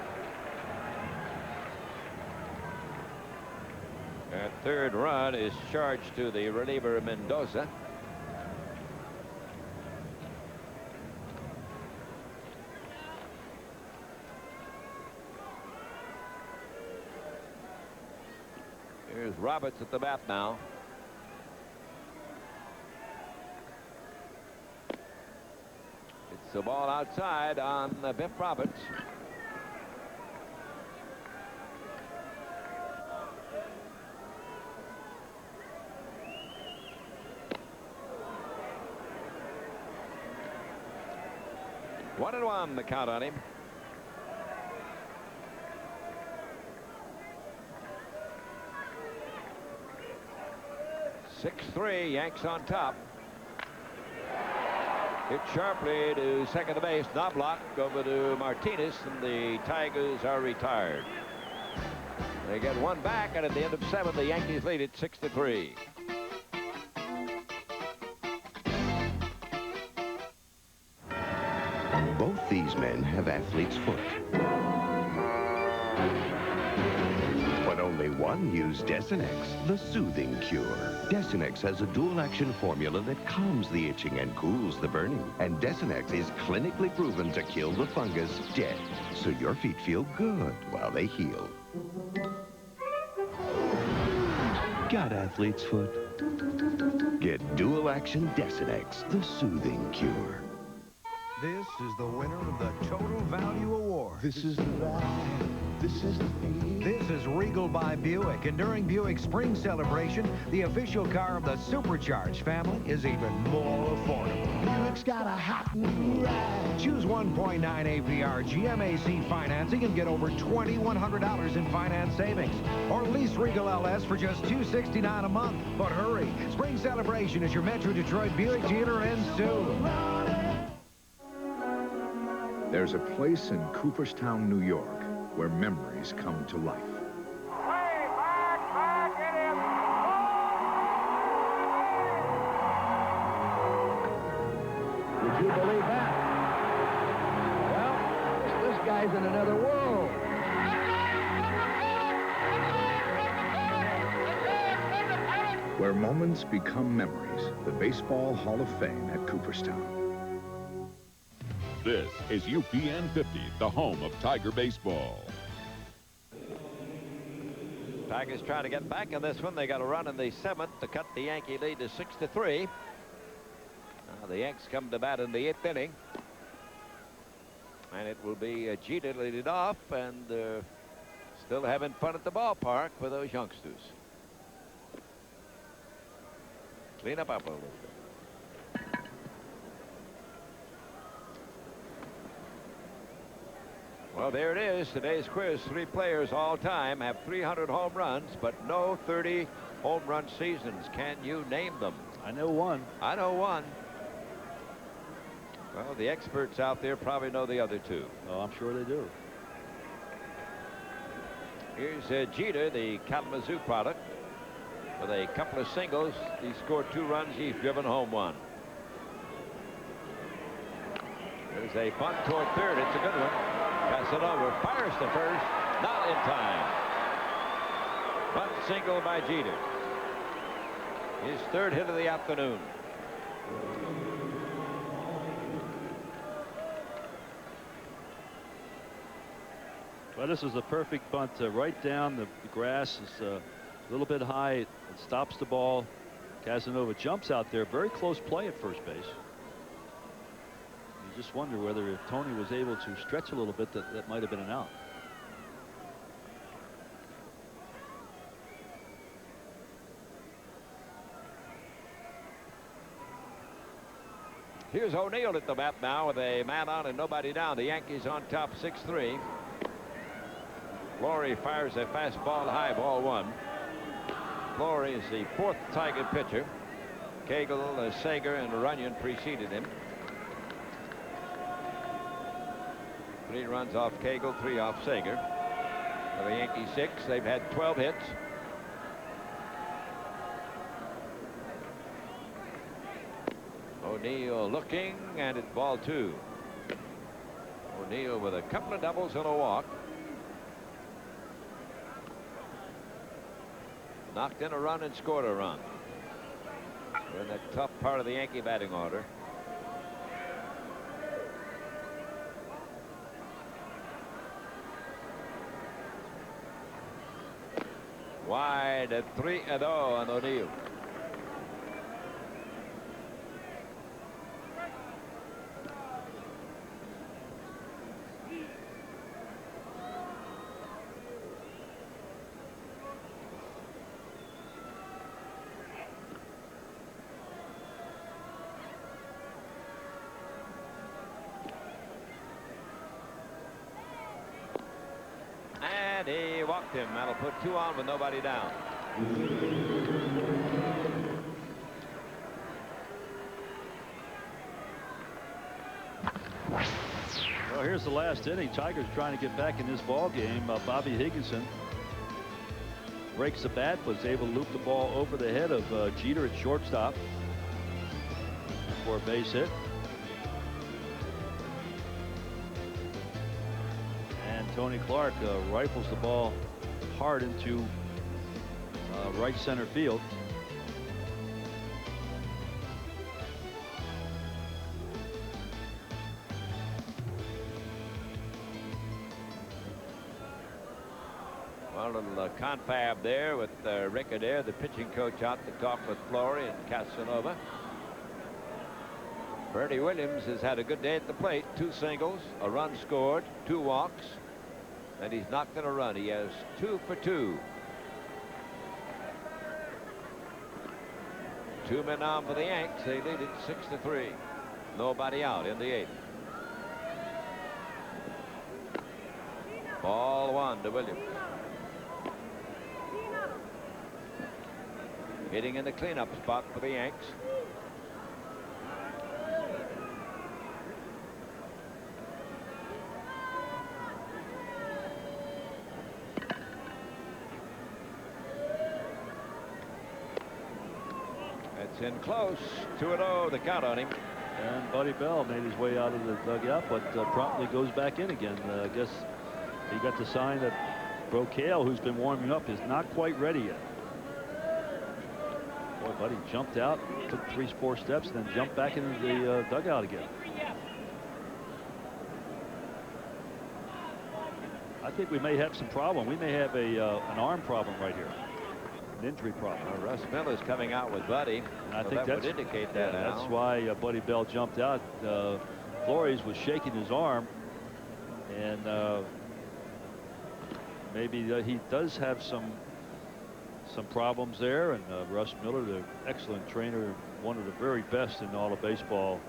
That third run is charged to the reliever Mendoza. Here's Roberts at the bat now. It's the ball outside on Biff Roberts. One and one, the count on him. Six-3, Yanks on top. Hit sharply to second base. Knobloch over to Martinez, and the Tigers are retired. They get one back, and at the end of 7, the Yankees lead it 6-3. Both these men have athlete's foot. But only one used Desinex, the soothing cure. Desinex has a dual-action formula that calms the itching and cools the burning. And Desinex is clinically proven to kill the fungus dead. So your feet feel good while they heal. got athlete's foot. Get dual action Desidex, the soothing cure. This is the winner of the Total Value Award. This is the ride. This is the feel. This is Regal by Buick, and during Buick's spring celebration, the official car of the supercharged family is even more affordable. Buick's got a hot new ride. Choose 1.9 APR GMAC financing and get over $2,100 in finance savings. Or lease Regal LS for just $269 a month. But hurry, spring celebration is your Metro Detroit Buick dealer ends soon. There's a place in Cooperstown, New York, where memories come to life. Would you believe that? Well, this guy's in another world. Where moments become memories, the Baseball Hall of Fame at Cooperstown. This is UPN 50, the home of Tiger baseball. Tigers trying to get back in this one. They got a run in the 7th to cut the Yankee lead to 6-3. Now the Yanks come to bat in the 8th inning. And it will be Jeter leading off, and still having fun at the ballpark for those youngsters. Clean up a little bit. Well, there it is. Today's quiz. 3 players all time have 300 home runs, but no 30 home run seasons. Can you name them? I know one. I know one. Well, the experts out there probably know the other 2. Oh, I'm sure they do. Here's Jeter, the Kalamazoo product. With a couple of singles, he scored 2 runs. He's driven home 1. There's a bunt toward third. It's a good one. Pass it over. Fires to first. Not in time. Bunt single by Jeter. His 3rd hit of the afternoon. Well, this is a perfect bunt right down. The grass is a little bit high. It stops the ball. Casanova jumps out there. Very close play at first base. You just wonder whether if Tony was able to stretch a little bit, that might have been an out. Here's O'Neill at the bat now with a man on and nobody down. The Yankees on top 6-3. Flory fires a fastball high, ball 1. Flory is the 4th Tiger pitcher. Cagle, Sager, and Runyon preceded him. 3 runs off Cagle, 3 off Sager. For the Yankees 6, they've had 12 hits. O'Neill looking, and it's ball 2. O'Neill with a couple of doubles and a walk. Knocked in a run and scored a run. We're in the tough part of the Yankee batting order. Wide at 3-0 on O'Neill. And he walked him. That'll put 2 on with nobody down. Well, here's the last inning. Tigers trying to get back in this ball game. Bobby Higginson breaks the bat, was able to loop the ball over the head of Jeter at shortstop for a base hit. And Tony Clark rifles the ball hard into right center field. Well, a little confab there with Rick Adair, the pitching coach, out to talk with Flory and Casanova. Bertie Williams has had a good day at the plate. 2 singles, a run scored, 2 walks, and he's knocked in a run. He has 2 for 2. 2 men on for the Yanks. They lead it 6-3. Nobody out in the 8th. Ball 1 to Williams. Hitting in the cleanup spot for the Yanks. That's in close. 2-0, the count on him. And Buddy Bell made his way out of the dugout, but promptly goes back in again. I guess he got the sign that Brocale, who's been warming up, is not quite ready yet. Boy, Buddy jumped out, took 3-4 steps, and then jumped back into the dugout again. I think we may have some problem. We may have an arm problem right here. An injury problem. Russ Miller's coming out with Buddy. And I think that that would indicate that. Yeah, that's why Buddy Bell jumped out. Flores was shaking his arm, and maybe he does have some problems there. And Russ Miller, the excellent trainer, one of the very best in all of baseball,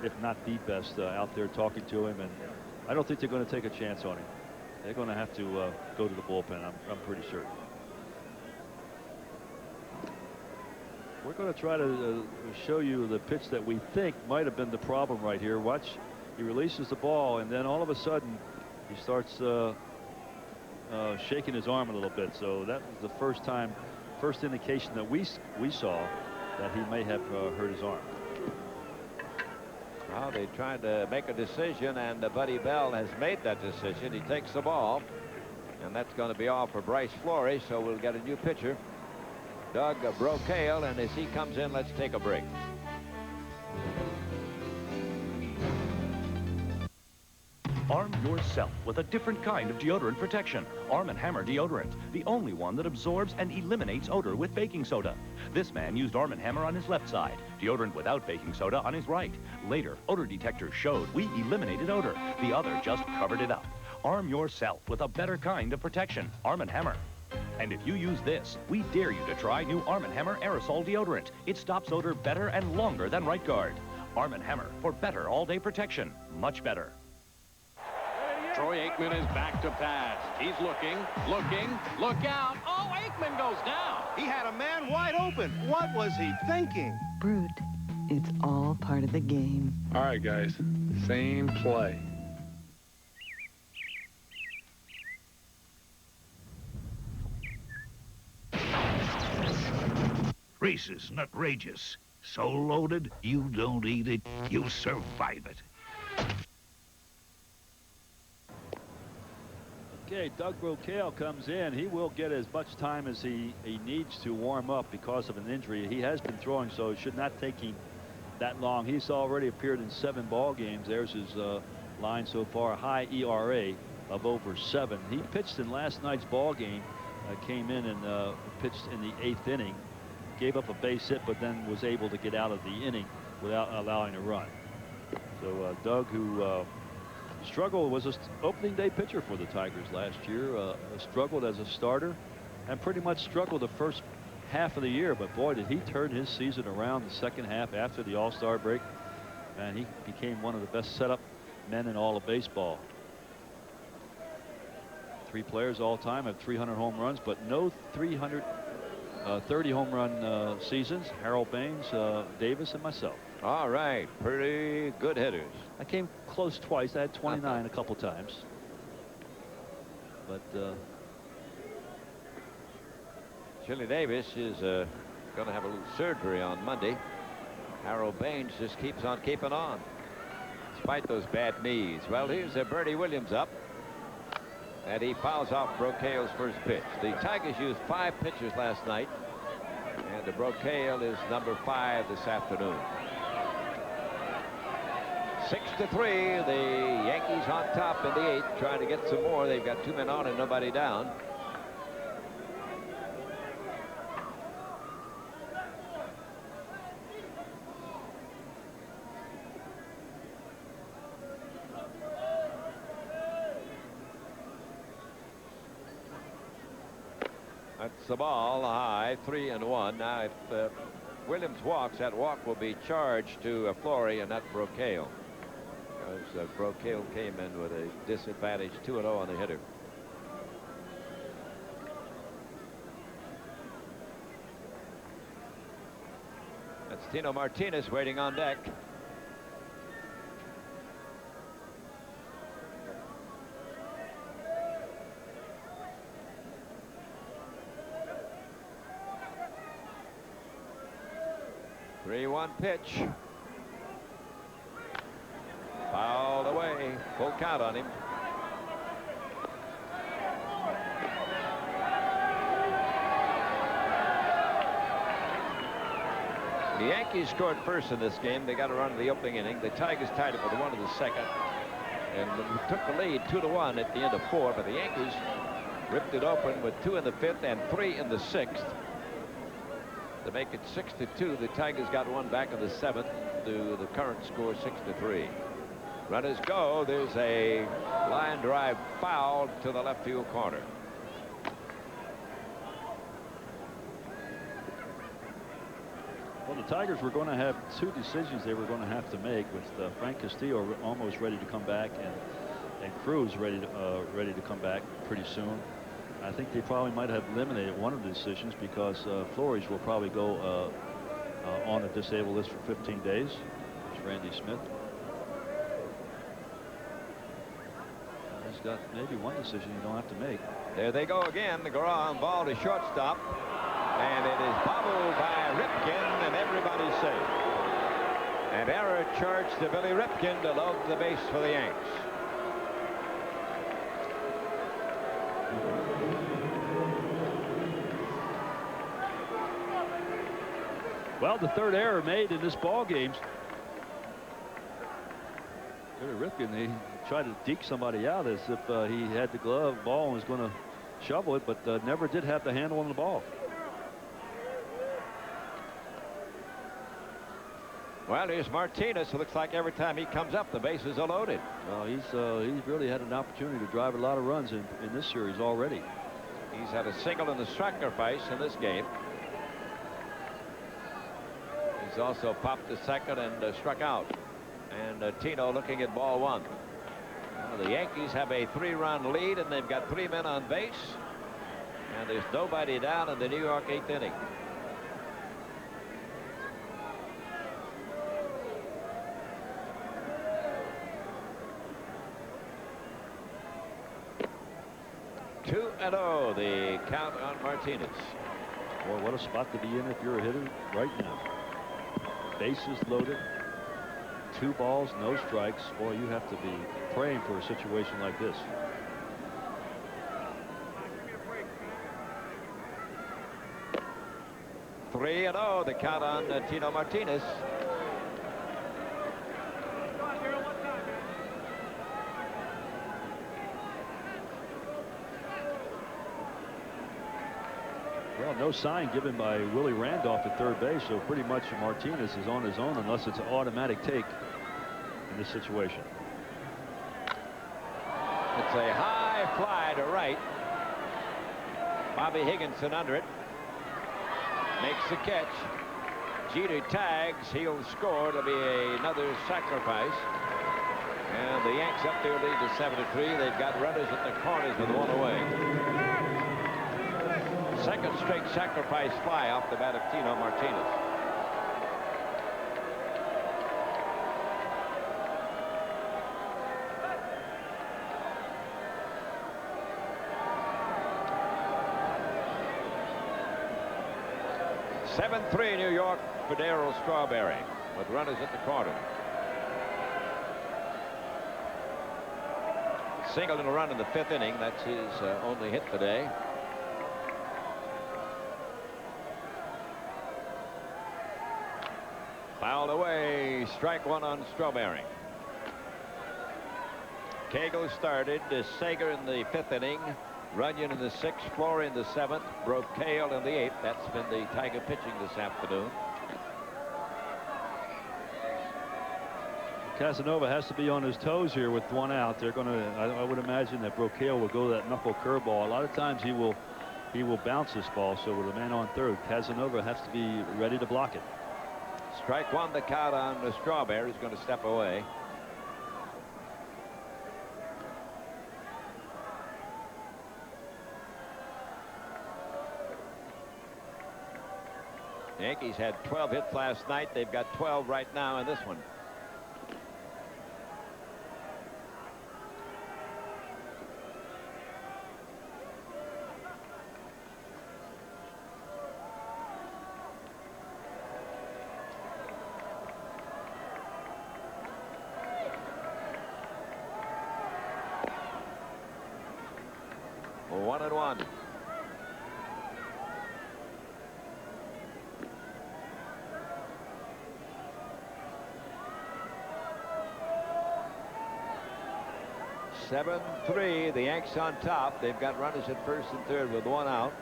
if not the best, out there talking to him. And I don't think they're going to take a chance on him. They're going to have to go to the bullpen. I'm pretty certain. We're going to try to show you the pitch that we think might have been the problem right here. Watch, he releases the ball, and then all of a sudden he starts shaking his arm a little bit. So that was the first indication that we saw that he may have hurt his arm. Well, they tried to make a decision, and Buddy Bell has made that decision. He takes the ball, and that's going to be all for Bryce Flores, so we'll get a new pitcher, Doug Brocale, and as he comes in, let's take a break. Arm yourself with a different kind of deodorant protection. Arm & Hammer deodorant, the only one that absorbs and eliminates odor with baking soda. This man used Arm & Hammer on his left side, deodorant without baking soda on his right. Later, odor detectors showed we eliminated odor. The other just covered it up. Arm yourself with a better kind of protection. Arm & Hammer. And if you use this, we dare you to try new Arm & Hammer aerosol deodorant. It stops odor better and longer than Right Guard. Arm & Hammer for better all-day protection. Much better. Troy Aikman is back to pass. He's looking, look out. Oh, Aikman goes down. He had a man wide open. What was he thinking? Brute, it's all part of the game. All right, guys, same play. Reese's Nutrageous. So loaded, you don't eat it, you survive it. Okay, Doug Brocale comes in. He will get as much time as he needs to warm up because of an injury. He has been throwing, so it should not take him that long. He's already appeared in 7 ball games. There's his line so far, a high ERA of over 7. He pitched in last night's ball game, came in and pitched in the 8th inning, gave up a base hit, but then was able to get out of the inning without allowing a run. So Doug, who struggled, was an opening day pitcher for the Tigers last year, struggled as a starter and pretty much struggled the first half of the year, but boy, did he turn his season around the second half after the All-Star break, and he became one of the best setup men in all of baseball. 3 players all time have 300 home runs, but no 330 home run seasons. Harold Baines, Davis, and myself. All right, pretty good hitters. I came close twice. I had 29 a couple times. But Chili Davis is going to have a little surgery on Monday. Harold Baines just keeps on keeping on, despite those bad knees. Well, here's Bertie Williams up, and he fouls off Brocale's first pitch. The Tigers used 5 pitchers last night, and the Brocale is number 5 this afternoon. 6-3, the Yankees on top in the 8th, trying to get some more. They've got 2 men on and nobody down. That's the ball high, 3-1. Now, if Williams walks, that walk will be charged to Flory and not Brocale. Because Brocale came in with a disadvantage, 2-0 on the hitter. That's Tino Martinez waiting on deck. Three-one pitch. Fouled away. Full count on him. The Yankees scored first in this game. They got a run in the opening inning. The Tigers tied it with a 1 in the second. And took the lead 2-1 at the end of 4. But the Yankees ripped it open with 2 in the 5th and 3 in the 6th. To make it 6-2, the Tigers got one back in the 7th to the current score 6-3. Runners go. There's a line drive foul to the left field corner. Well, the Tigers were going to have 2 decisions they were going to have to make, with Frank Castillo almost ready to come back and Cruz ready to come back pretty soon. I think they probably might have eliminated one of the decisions, because Flores will probably go on a disabled list for 15 days. It's Randy Smith. He's got maybe one decision you don't have to make. There they go again. The ground ball to shortstop. And it is bobbled by Ripken, and everybody's safe. An error charged to Billy Ripken to load the base for the Yanks. Well, the 3rd error made in this ball game. Billy Ripken, he tried to deke somebody out as if he had the glove ball and was going to shovel it, but never did have the handle on the ball. Well, here's Martinez. It looks like every time he comes up, the bases are loaded. Well, he's really had an opportunity to drive a lot of runs in this series already. He's had a single and a sacrifice in this game. He's also popped to second and struck out. And Tino looking at ball 1. Well, the Yankees have a 3-run lead, and they've got 3 men on base. And there's nobody down in the New York 8th inning. Two and 0, the count on Martinez. Boy, what a spot to be in if you're a hitter right now. Bases loaded, 2 balls, no strikes. Boy, you have to be praying for a situation like this. Three and 0, the count on Tino Martinez. Well, no sign given by Willie Randolph at 3rd base, so pretty much Martinez is on his own unless it's an automatic take in this situation. It's a high fly to right. Bobby Higginson under it. Makes the catch. Jeter tags. He'll score. It'll be another sacrifice. And the Yanks up their lead to 7-3. They've got runners at the corners with 1 away. Second straight sacrifice fly off the bat of Tino Martinez. (7-3) New York for Darryl Strawberry with runners at the corner. Single and a run in the 5th inning. That's his only hit today. Fouled away. Strike 1 on Strawberry. Cagle started. Sager in the 5th inning. Runyon in the 6th. Flory in the 7th. Brocale in the 8th. That's been the Tiger pitching this afternoon. Casanova has to be on his toes here with 1 out. They're going to, I would imagine that Brocale will go that knuckle curveball. A lot of times he will he will bounce this ball. So with a man on third, Casanova has to be ready to block it. Strike one, the count on the Strawberry. He's going to step away. The Yankees had 12 hits last night. They've got 12 right now in this one. One and one. (7-3). The Yanks on top. They've got runners at first and third with one out.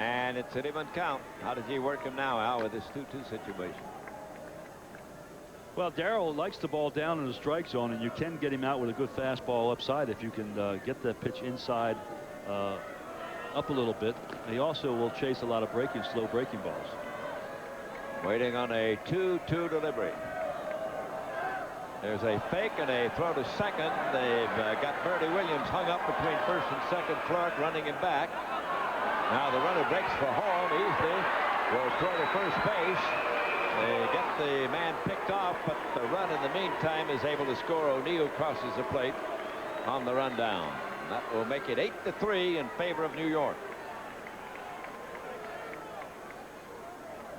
And it's an even count. How does he work him now, Al, with this 2-2 situation? Well, Darrell likes the ball down in the strike zone, and you can get him out with a good fastball upside if you can get that pitch inside up a little bit. He also will chase a lot of slow breaking balls. Waiting on a 2-2 delivery. There's a fake and a throw to second. They've got Bertie Williams hung up between first and second. Clark running him back. Now the runner breaks for home. Easley will throw to first base. They get the man picked off, but the run in the meantime is able to score. O'Neill crosses the plate on the run down. That will make it 8-3 in favor of New York.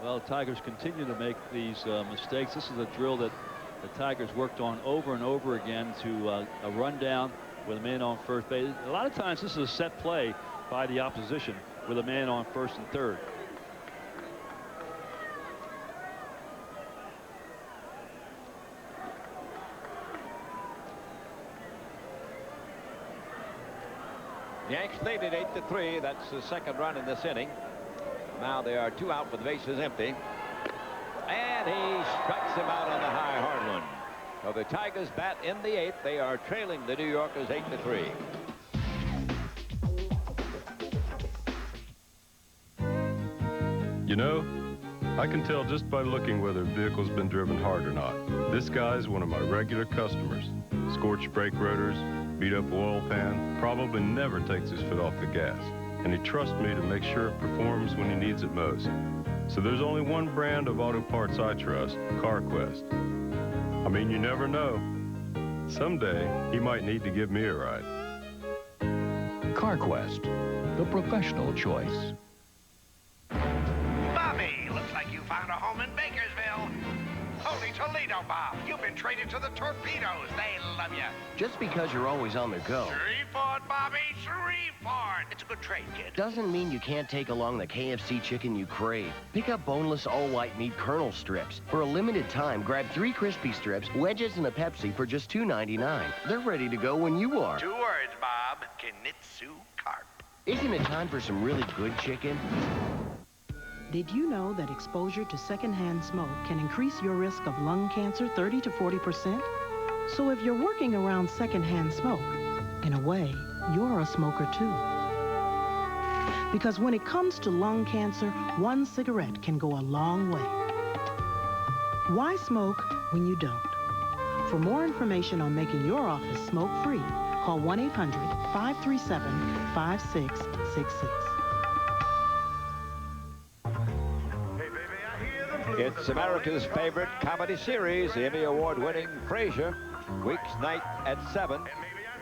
Well, the Tigers continue to make these mistakes. This is a drill that the Tigers worked on over and over again to a run down with a man on first base. A lot of times this is a set play by the opposition with a man on first and third. The Yanks lead it 8-3. That's the second run in this inning. Now they are 2 out with bases empty. And he strikes him out on the high hard one. So the Tigers bat in the 8th. They are trailing the New Yorkers 8-3. You know, I can tell just by looking whether a vehicle's been driven hard or not. This guy's one of my regular customers. Scorched brake rotors, beat up oil pan, probably never takes his foot off the gas. And he trusts me to make sure it performs when he needs it most. So there's only one brand of auto parts I trust, CarQuest. I mean, you never know. Someday, he might need to give me a ride. CarQuest, the professional choice. Bobby, looks like you found a home in Bakersville. Holy Toledo, Bob. You've been traded to the Torpedoes. They love you. Just because you're always on the go Shreveport, Bobby, Shreveport. It's a good trade, kid. doesn't mean you can't take along the KFC chicken you crave. Pick up boneless all-white meat Colonel strips. For a limited time, grab 3 crispy strips, wedges, and a Pepsi for just $2.99. They're ready to go when you are. 2 words, Bob. Kinitsu Carp. Isn't it time for some really good chicken? Did you know that exposure to secondhand smoke can increase your risk of lung cancer 30 to 40%? So if you're working around secondhand smoke, in a way, you're a smoker too. Because when it comes to lung cancer, one cigarette can go a long way. Why smoke when you don't? For more information on making your office smoke-free, call 1-800-537-5666. It's America's favorite comedy series, the Emmy Award-winning Frasier, weeknight at 7.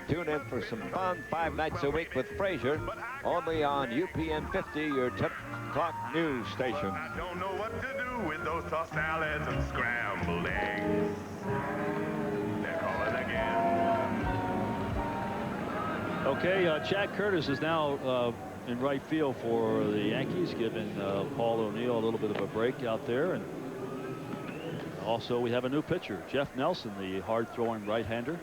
Tune in for some fun 5 nights a week with Frazier, only on UPN 50, your 10 o'clock news station. I don't know what to do with those tossed salads and scrambled eggs. They're calling again. Okay, Chad Curtis is now in right field for the Yankees, giving Paul O'Neill a little bit of a break out there. And also we have a new pitcher, Jeff Nelson, the hard-throwing right-hander.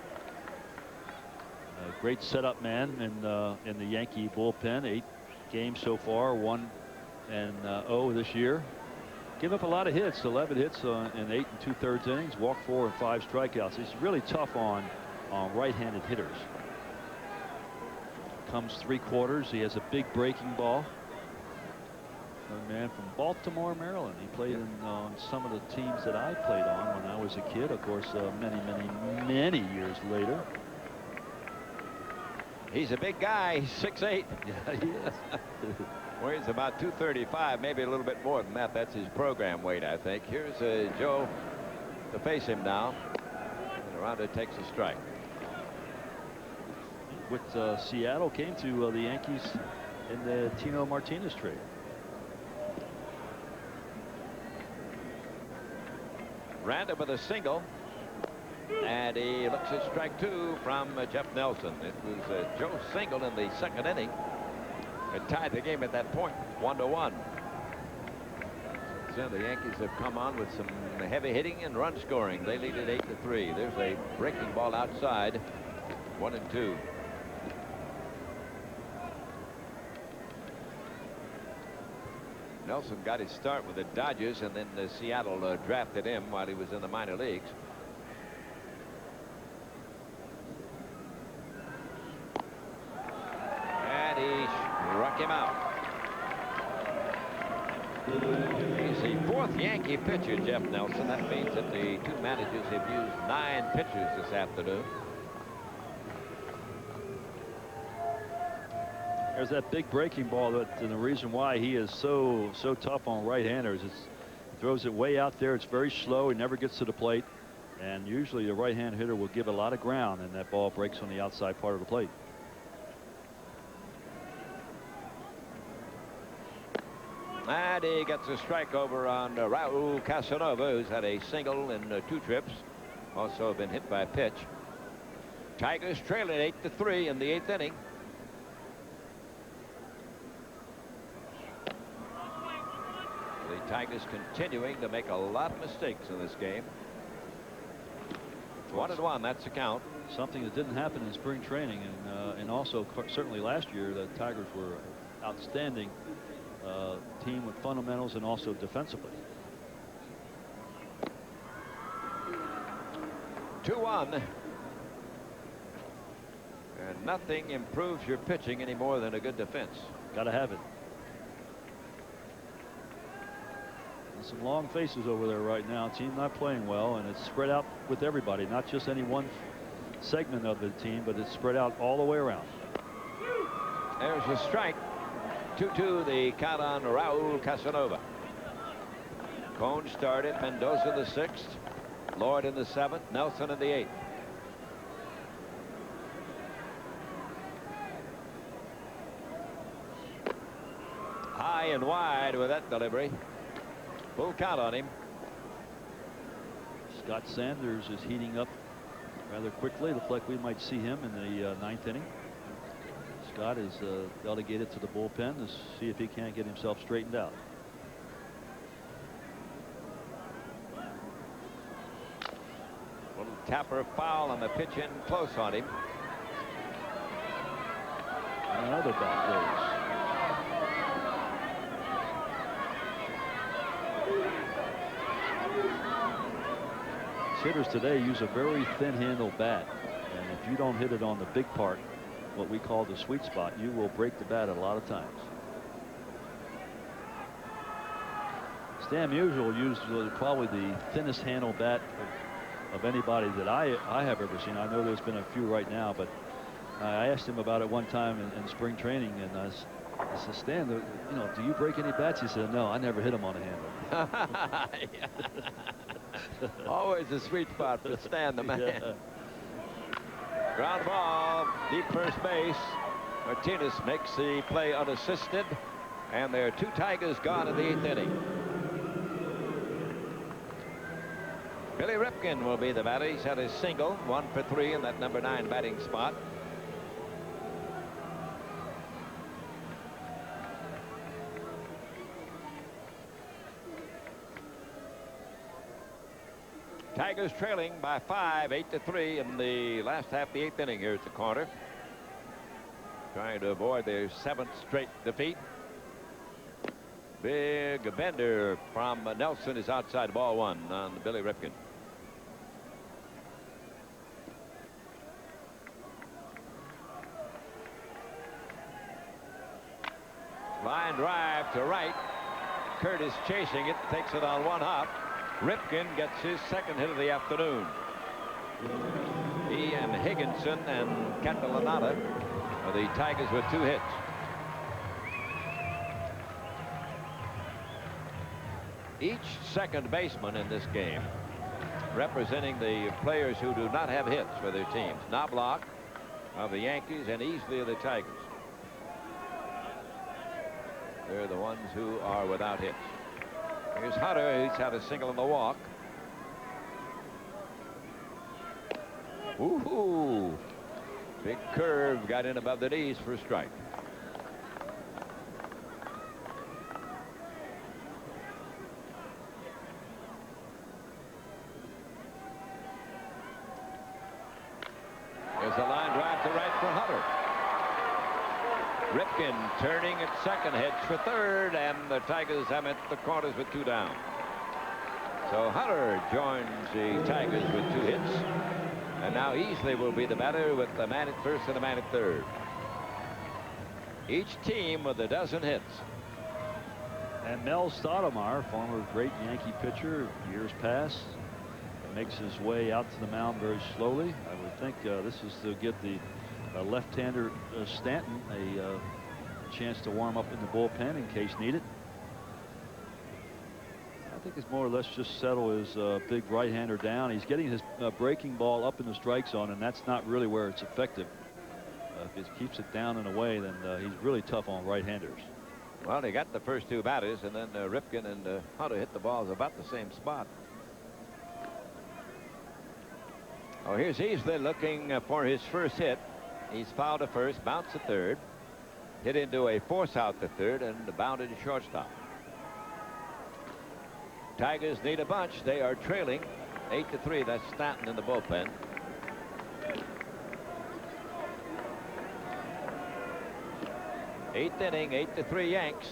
Great setup man in the Yankee bullpen. 8 games so far, 1-0 this year. Give up a lot of hits, 11 hits in 8 2/3 innings, walked 4 and 5 strikeouts. He's really tough on right-handed hitters. Comes 3/4. He has a big breaking ball. Young man from Baltimore, Maryland. He played in some of the teams that I played on when I was a kid. Of course, many years later. He's a big guy. He's 6'8". Yeah, he is. Weighs about 235, maybe a little bit more than that. That's his program weight, I think. Here's Joe to face him now. And Aranda takes a strike. With Seattle came to the Yankees in the Tino Martinez trade. Random with a single. And he looks at strike 2 from Jeff Nelson. It was Joe single in the 2nd inning. It tied the game at that point, 1-1. So the Yankees have come on with some heavy hitting and run scoring. They lead it 8-3. There's a breaking ball outside, 1-2. Nelson got his start with the Dodgers, and then Seattle drafted him while he was in the minor leagues. And he struck him out. He's the 4th Yankee pitcher, Jeff Nelson. That means that the 2 managers have used 9 pitchers this afternoon. There's that big breaking ball, and the reason why he is so tough on right-handers is he throws it way out there. It's very slow. He never gets to the plate, and usually the right-hand hitter will give a lot of ground, and that ball breaks on the outside part of the plate. And he gets a strike over on Raul Casanova, who's had a single in 2 trips. Also been hit by a pitch. Tigers trailing 8-3 in the 8th inning. The Tigers continuing to make a lot of mistakes in this game. 1-1, that's the count. Something that didn't happen in spring training, and also certainly last year, the Tigers were outstanding team with fundamentals and also defensively. 2-1. And nothing improves your pitching any more than a good defense. Got to have it. And some long faces over there right now. Team not playing well, and it's spread out with everybody, not just any one segment of the team, but it's spread out all the way around. There's a strike. 2-2 the count on Raul Casanova. Cone started, Mendoza the 6th, Lord in the 7th, Nelson in the 8th. High and wide with that delivery. Full count on him. Scott Sanders is heating up rather quickly. Looks like we might see him in the 9th inning. Scott is delegated to the bullpen to see if he can't get himself straightened out. Little tapper foul on the pitch in close on him. And another bat goes. Hitters today use a very thin handle bat, and if you don't hit it on the big part, what we call the sweet spot, you will break the bat a lot of times. Stan Musial used probably the thinnest handle bat of anybody that I have ever seen. I know there's been a few right now, but I asked him about it one time in spring training, and I said, Stan, you know, do you break any bats? He said, no, I never hit them on a handle. Always a sweet spot for Stan the man. Yeah. Ground ball, deep first base. Martinez makes the play unassisted, and there are 2 Tigers gone in the 8th inning. Billy Ripken will be the batter. He's had his single, 1 for 3 in that number 9 batting spot. Tigers trailing by 5, 8-3 in the last half of the 8th inning here at the corner. Trying to avoid their 7th straight defeat. Big bender from Nelson is outside, ball 1 on Billy Ripken. Line drive to right. Curtis chasing it, takes it on 1 hop. Ripken gets his 2nd hit of the afternoon. He and Higginson and Catalanata are the Tigers with 2 hits. Each second baseman in this game representing the players who do not have hits for their teams. Knobloch of the Yankees and Easley of the Tigers. They're the ones who are without hits. Here's Hunter. He's had a single in the walk. Woohoo! Big curve, got in above the knees for a strike. There's a line drive to right for Hunter. Ripken turning at 2nd, heads for 3rd, and the Tigers have at the corners with 2 down. So Hunter joins the Tigers with 2 hits. And now Easley will be the batter with the man at 1st and the man at 3rd. Each team with a dozen hits. And Mel Stottlemyre, former great Yankee pitcher, years past, makes his way out to the mound very slowly. I would think this is to give the left-hander Stanton a chance to warm up in the bullpen in case needed. I think it's more or less just settle his big right-hander down. He's getting his breaking ball up in the strike zone, and that's not really where it's effective. If he keeps it down and away, then he's really tough on right-handers. Well, they got the first 2 batters, and then Ripken and Hunter hit the balls about the same spot. Oh, here's Easley looking for his first hit. He's fouled to 1st, bounced to 3rd, hit into a force out to 3rd, and bounded to shortstop. Tigers need a bunch. They are trailing 8-3. That's Stanton in the bullpen. Eighth inning, 8-3 Yanks.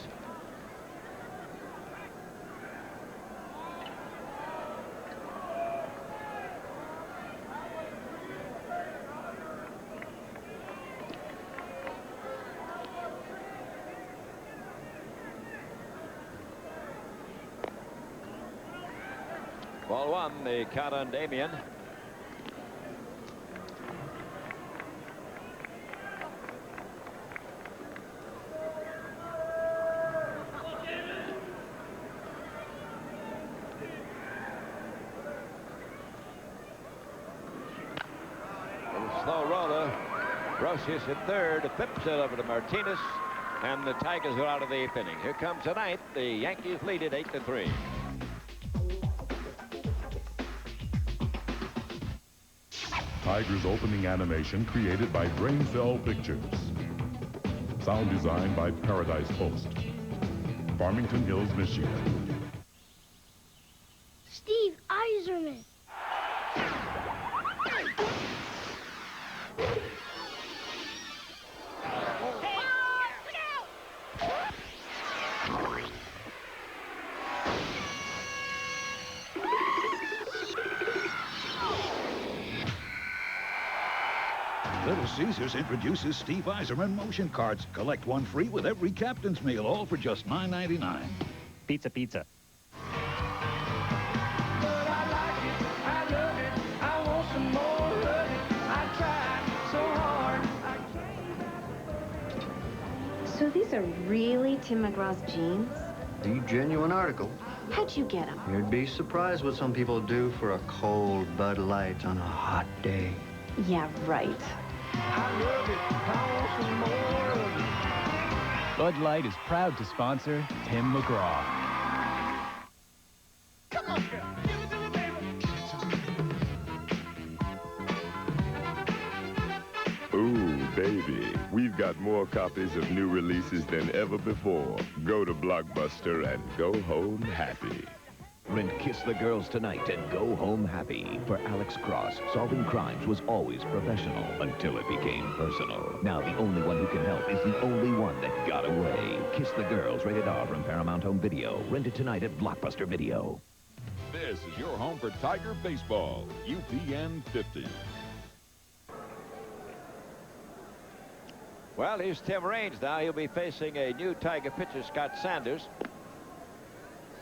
Ball 1, the count on Damian. Slow roller. Brosius at 3rd, flips it over to Martinez, and the Tigers are out of the 8th inning. Here comes the 9th. The Yankees lead it 8-3. Tigers opening animation created by Brain Cell Pictures. Sound design by Paradise Post. Farmington Hills, Michigan. Steve Yzerman. Little Caesars introduces Steve Yzerman motion cards. Collect 1 free with every captain's meal, all for just $9.99. Pizza, pizza. So these are really Tim McGraw's jeans? The genuine article. How'd you get them? You'd be surprised what some people do for a cold Bud Light on a hot day. Yeah, right. Bud Light is proud to sponsor Tim McGraw. Come on, girl. Give it to me, baby. Ooh, baby, we've got more copies of new releases than ever before. Go to Blockbuster and go home happy. Rent Kiss the Girls Tonight and go home happy. For Alex Cross, solving crimes was always professional until it became personal. Now the only one who can help is the only one that got away. Kiss the Girls, rated R from Paramount Home Video. Rented tonight at Blockbuster Video. This is your home for Tiger Baseball, UPN 50. Well, here's Tim Raines now. He'll be facing a new Tiger pitcher, Scott Sanders.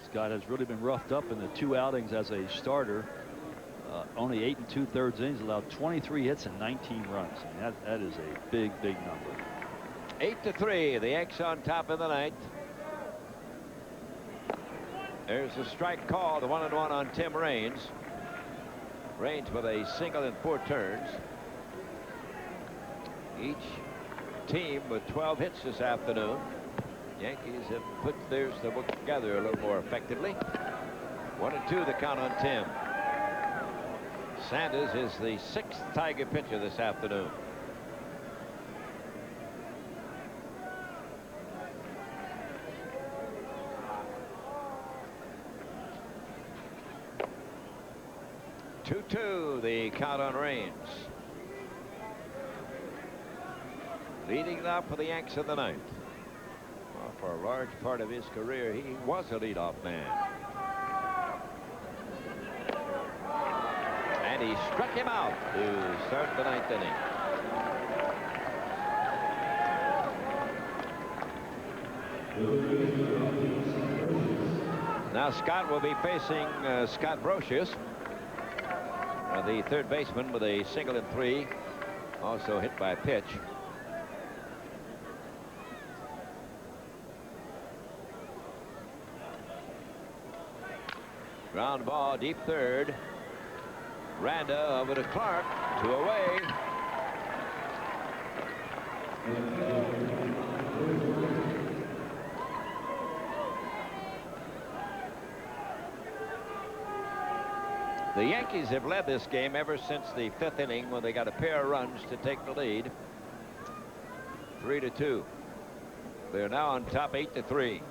Scott has really been roughed up in the 2 outings as a starter. Only 8 2/3 innings, allowed 23 hits and 19 runs. I mean, that is a big, big number. 8-3, the Yanks on top in the 9th. There's a strike call, the 1-1 on Tim Raines. Raines with a single in 4 turns. Each team with 12 hits this afternoon. Yankees have put theirs to work together a little more effectively. 1-2 the count on Tim. Sanders is the 6th Tiger pitcher this afternoon. Two, the count on Raines. Leading up for the Yanks in the 9th. Well, for a large part of his career, he was a leadoff man. And he struck him out to start the 9th inning. Now Scott will be facing Scott Brocious, the 3rd baseman, with a single in 3, also hit by a pitch. Ground ball, deep 3rd. Randa over to Clark, 2 away. The Yankees have led this game ever since the 5th inning when they got a pair of runs to take the lead. 3-2. They're now on top 8-3.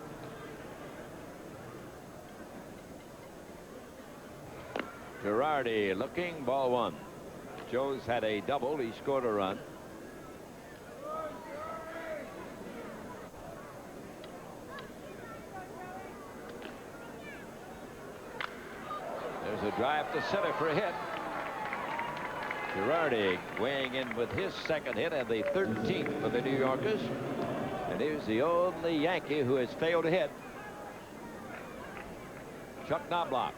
Girardi looking, ball 1. Joe's had a double. He scored a run. There's a drive to center for a hit. Girardi weighing in with his 2nd hit and the 13th for the New Yorkers. And here's the only Yankee who has failed to hit. Chuck Knobloch.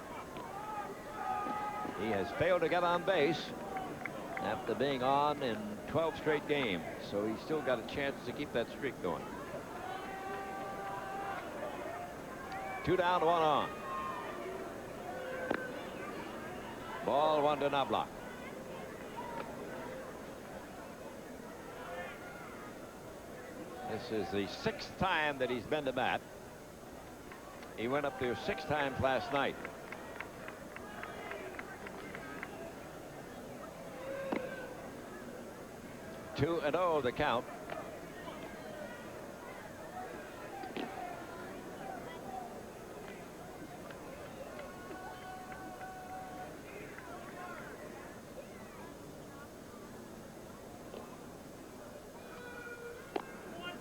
He has failed to get on base after being on in 12 straight games, so he's still got a chance to keep that streak going. 2 down, 1 on. Ball 1 to Knobloch. This is the 6th time that he's been to bat. He went up there 6 times last night. 2-0 the count.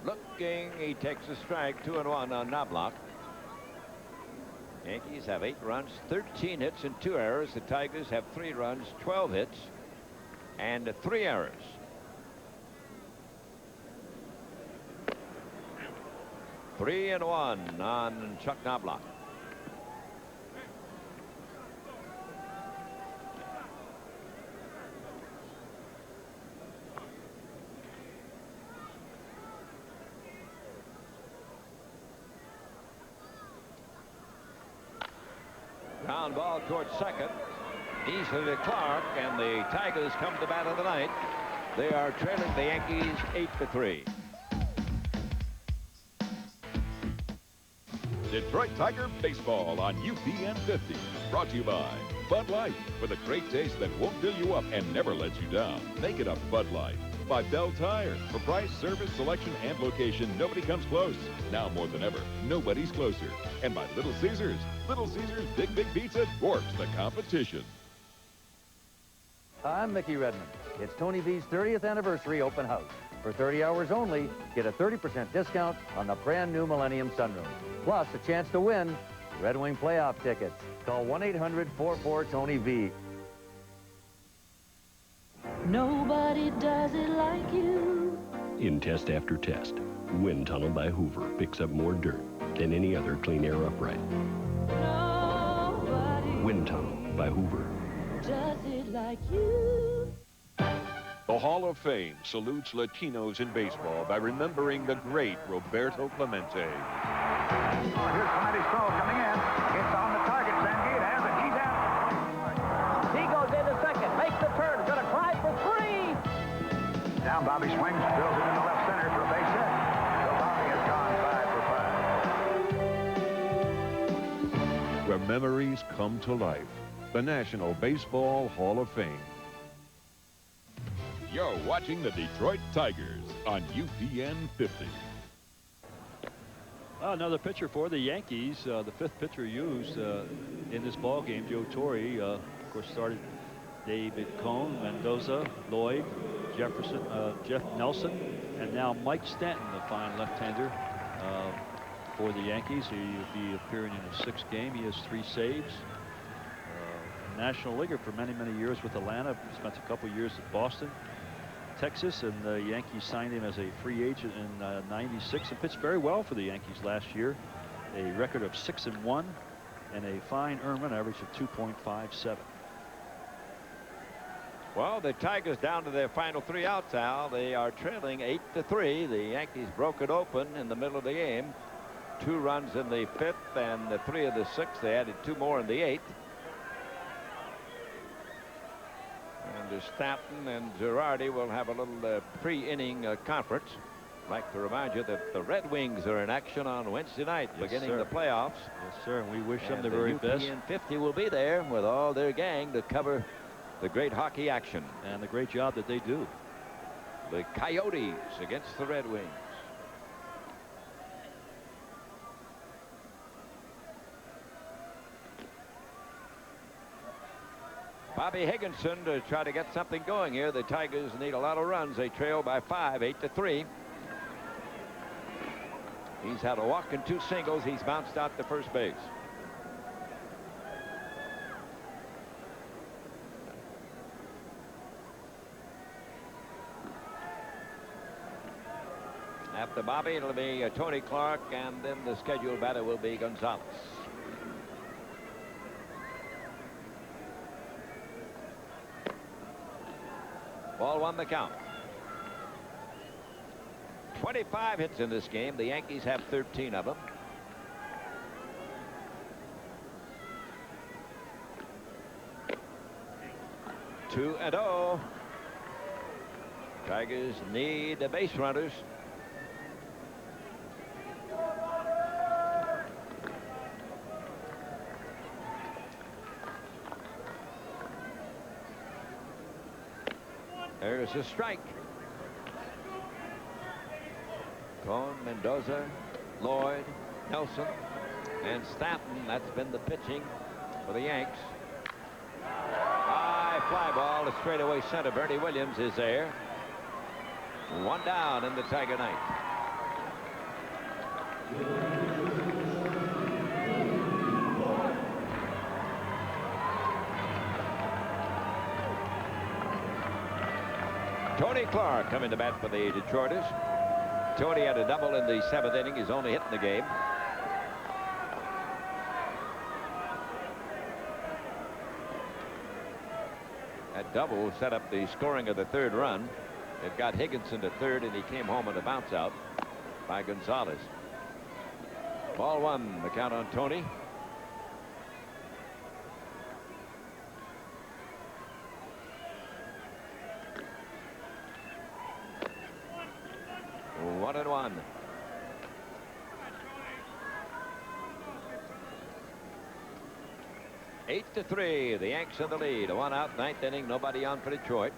Looking, he takes a strike. 2-1 on Knobloch. Yankees have 8 runs, 13 hits and 2 errors. The Tigers have 3 runs, 12 hits and 3 errors. Three and 1 on Chuck Knobloch. Ground ball towards second. Easley to Clark, and the Tigers come to bat of the ninth. They are trailing the Yankees 8-3. Detroit Tiger Baseball on UPN 50. Brought to you by Bud Light, with a great taste that won't fill you up and never lets you down. Make it a Bud Light. By Bell Tire. For price, service, selection, and location, nobody comes close. Now more than ever, nobody's closer. And by Little Caesars. Little Caesars Big Big Pizza dwarfs the competition. I'm Mickey Redmond. It's Tony V's 30th anniversary open house. For 30 hours only, get a 30% discount on the brand new Millennium Sunroom. Plus a chance to win Red Wing playoff tickets. Call 1-800-44-TONY-V. Nobody does it like you. In test after test, Wind Tunnel by Hoover picks up more dirt than any other clean air upright. Nobody Wind Tunnel by Hoover. does it like you. The Hall of Fame salutes Latinos in baseball by remembering the great Roberto Clemente. Here's Clemente's throw coming in. It's on the target. Zangief has it. He's out. He goes into second, makes the turn, gonna try for three. Down Bobby swings, drills it into left center for a base hit. So Bobby has gone 5 for 5. Where memories come to life. The National Baseball Hall of Fame. You're watching the Detroit Tigers on UPN 50. Another pitcher for the Yankees. The fifth pitcher used in this ball game, Joe Torre, of course, started David Cone, Mendoza, Lloyd, Jefferson, Jeff Nelson, and now Mike Stanton, the fine left-hander for the Yankees. He will be appearing in his 6th game. He has 3 saves. National Leaguer for many, many years with Atlanta. Spent a couple years at Boston, Texas, and the Yankees signed him as a free agent in '96 and pitched very well for the Yankees last year. A record of 6-1 and a fine earned run average of 2.57. Well, the Tigers down to their final 3 outs, Al. They are trailing 8-3. The Yankees broke it open in the middle of the game. 2 runs in the 5th and 3 of the 6th. They added 2 more in the 8th. And Stanton and Girardi will have a little pre-inning conference. I'd like to remind you that the Red Wings are in action on Wednesday night, beginning the playoffs. Yes, sir, and we wish them the very best. UPN 50 will be there with all their gang to cover the great hockey action. And the great job that they do. The Coyotes against the Red Wings. Bobby Higginson to try to get something going here. The Tigers need a lot of runs. They trail by 5, 8-3. He's had a walk and 2 singles. He's bounced out to first base. After Bobby, it'll be Tony Clark, and then the scheduled batter will be Gonzalez. Ball 1 the count. 25 hits in this game. The Yankees have 13 of them. Two and 0. Tigers need the base runners. There's a strike. Cone, Mendoza, Lloyd, Nelson, and Stanton. That's been the pitching for the Yanks. High fly ball to straightaway center. Bernie Williams is there. 1 down in the Tiger ninth. Tony Clark coming to bat for the Detroiters. Tony had a double in the 7th inning. He's only hit in the game. That double set up the scoring of the 3rd run. It got Higginson to 3rd, and he came home on a bounce out by Gonzalez. Ball 1, the count on Tony. 1-1. Eight to 3. The Yanks in the lead. 1 out, 9th inning. Nobody on for Detroit.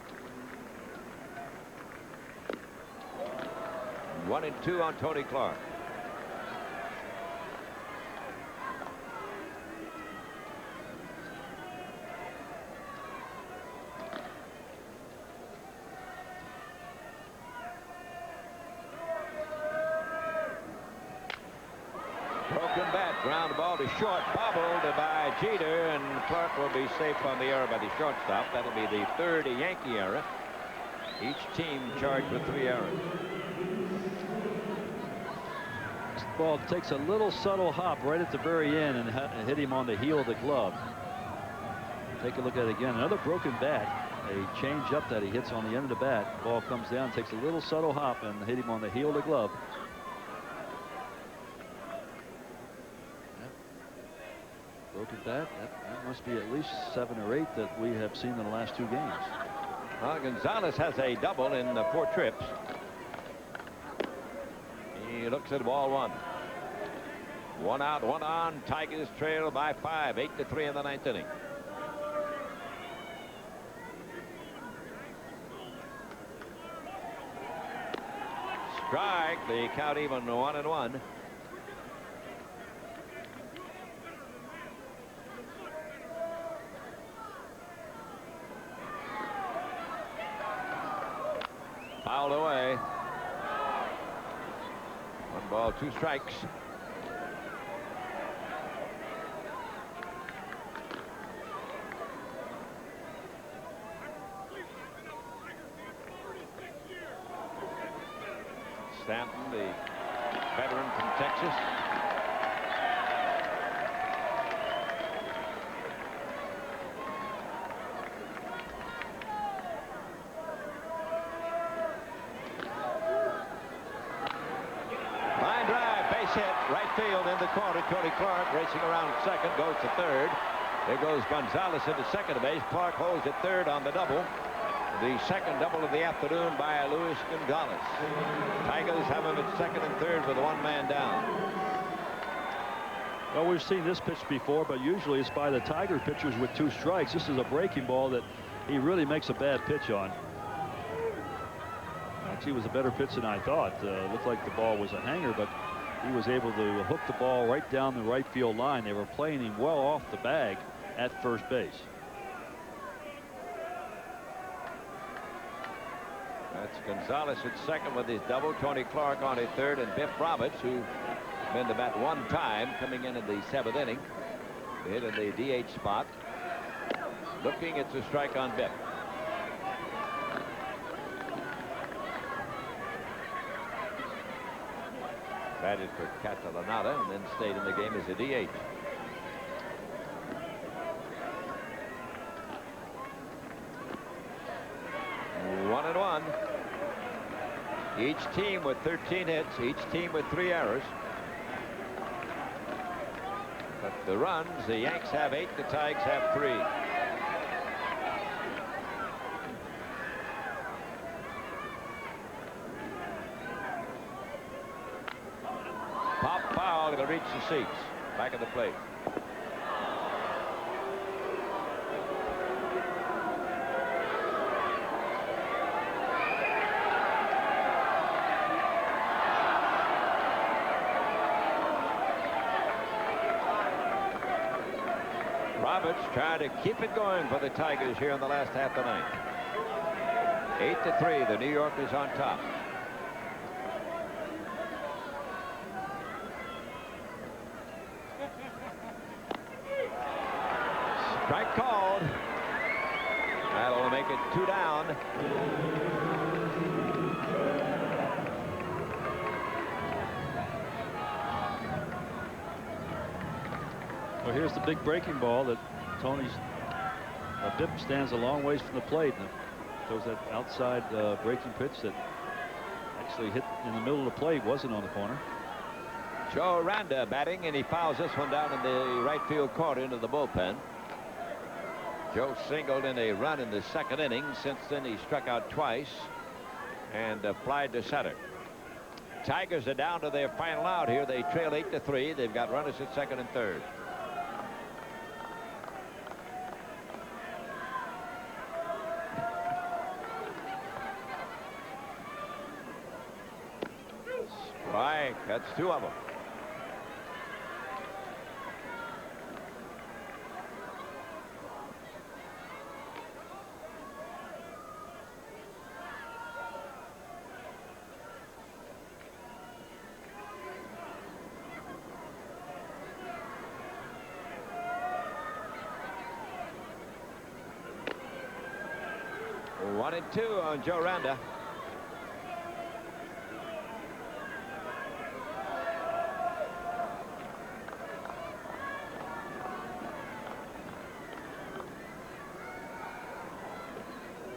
1-2 on Tony Clark. Broken bat, ground ball to short, bobbled by Jeter, and Clark will be safe on the error by the shortstop. That'll be the 3rd Yankee error. Each team charged with 3 errors. This ball takes a little subtle hop right at the very end and hit him on the heel of the glove. Take a look at it again. Another broken bat. A change up that he hits on the end of the bat. Ball comes down, takes a little subtle hop and hit him on the heel of the glove. Broken bat. That must be at least 7 or 8 that we have seen in the last 2 games. Well, Gonzalez has a double in 4 trips. He looks at ball 1. 1 out, 1 on. Tigers trail by 5. 8 to 3 in the 9th inning. Strike. The count even 1-1. Fouled away. 1 ball, 2 strikes. Stanton, the veteran from Texas. Line drive, base hit, right field in the corner. Tony Clark racing around second, goes to third. There goes Gonzalez into second base. Clark holds at third on the double. The second double of the afternoon by Luis Gonzalez. Tigers have him at second and third with 1 man down. Well, we've seen this pitch before, but usually it's by the Tiger pitchers with 2 strikes. This is a breaking ball that he really makes a bad pitch on. Actually, it was a better pitch than I thought. Looked like the ball was a hanger, but he was able to hook the ball right down the right field line. They were playing him well off the bag at first base. That's Gonzalez at second with his double. Tony Clark on at third, and Biff Roberts, who been to bat 1 time, coming in the 7th inning. Hit in the DH spot. Looking, it's a strike on Biff. Batted for Catalanata and then stayed in the game as a DH. One and 1. Each team with 13 hits, each team with 3 errors. But the runs, the Yanks have 8, the Tigers have 3. Pop foul, it'll reach the seats. Back of the plate. Roberts trying to keep it going for the Tigers here in the last half of the ninth. 8 to 3, the New Yorkers on top. Strike called. That'll make it 2 down. Well, here's the big breaking ball that Tony's Biff stands a long ways from the plate, and shows that outside breaking pitch that actually hit in the middle of the plate, wasn't on the corner. Joe Randa batting, and he fouls this one down in the right field corner into the bullpen. Joe singled in a run in the 2nd inning. Since then, he struck out twice and flied to center. Tigers are down to their final out here. They trail 8-3. They've got runners at second and third. Strike. That's two of them. One and two on Joe Randa.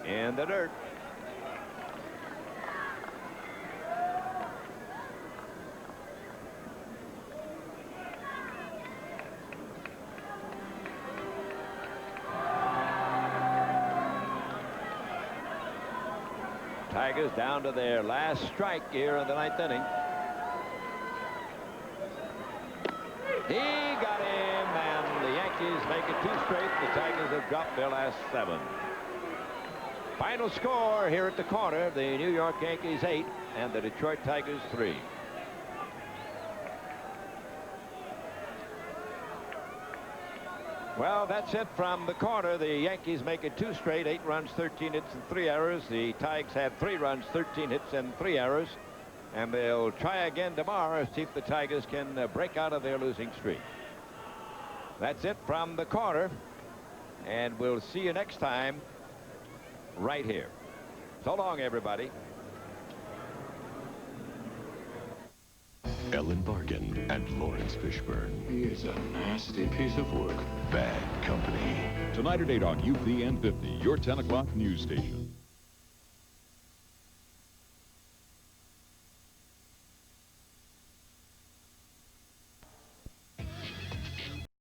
In the dirt. Tigers down to their last strike here in the ninth inning. He got him, and the Yankees make it 2 straight. The Tigers have dropped their last 7. Final score here at the corner, the New York Yankees 8 and the Detroit Tigers 3. Well, that's it from the corner. The Yankees make it 2 straight, 8 runs, 13 hits, and 3 errors. The Tigers had 3 runs, 13 hits, and 3 errors. And they'll try again tomorrow to see if the Tigers can break out of their losing streak. That's it from the corner. And we'll see you next time right here. So long, everybody. Ellen Barkin and Lawrence Fishburne. He is a nasty piece of work. Bad Company. Tonight at 8 on UPN 50, your 10 o'clock news station.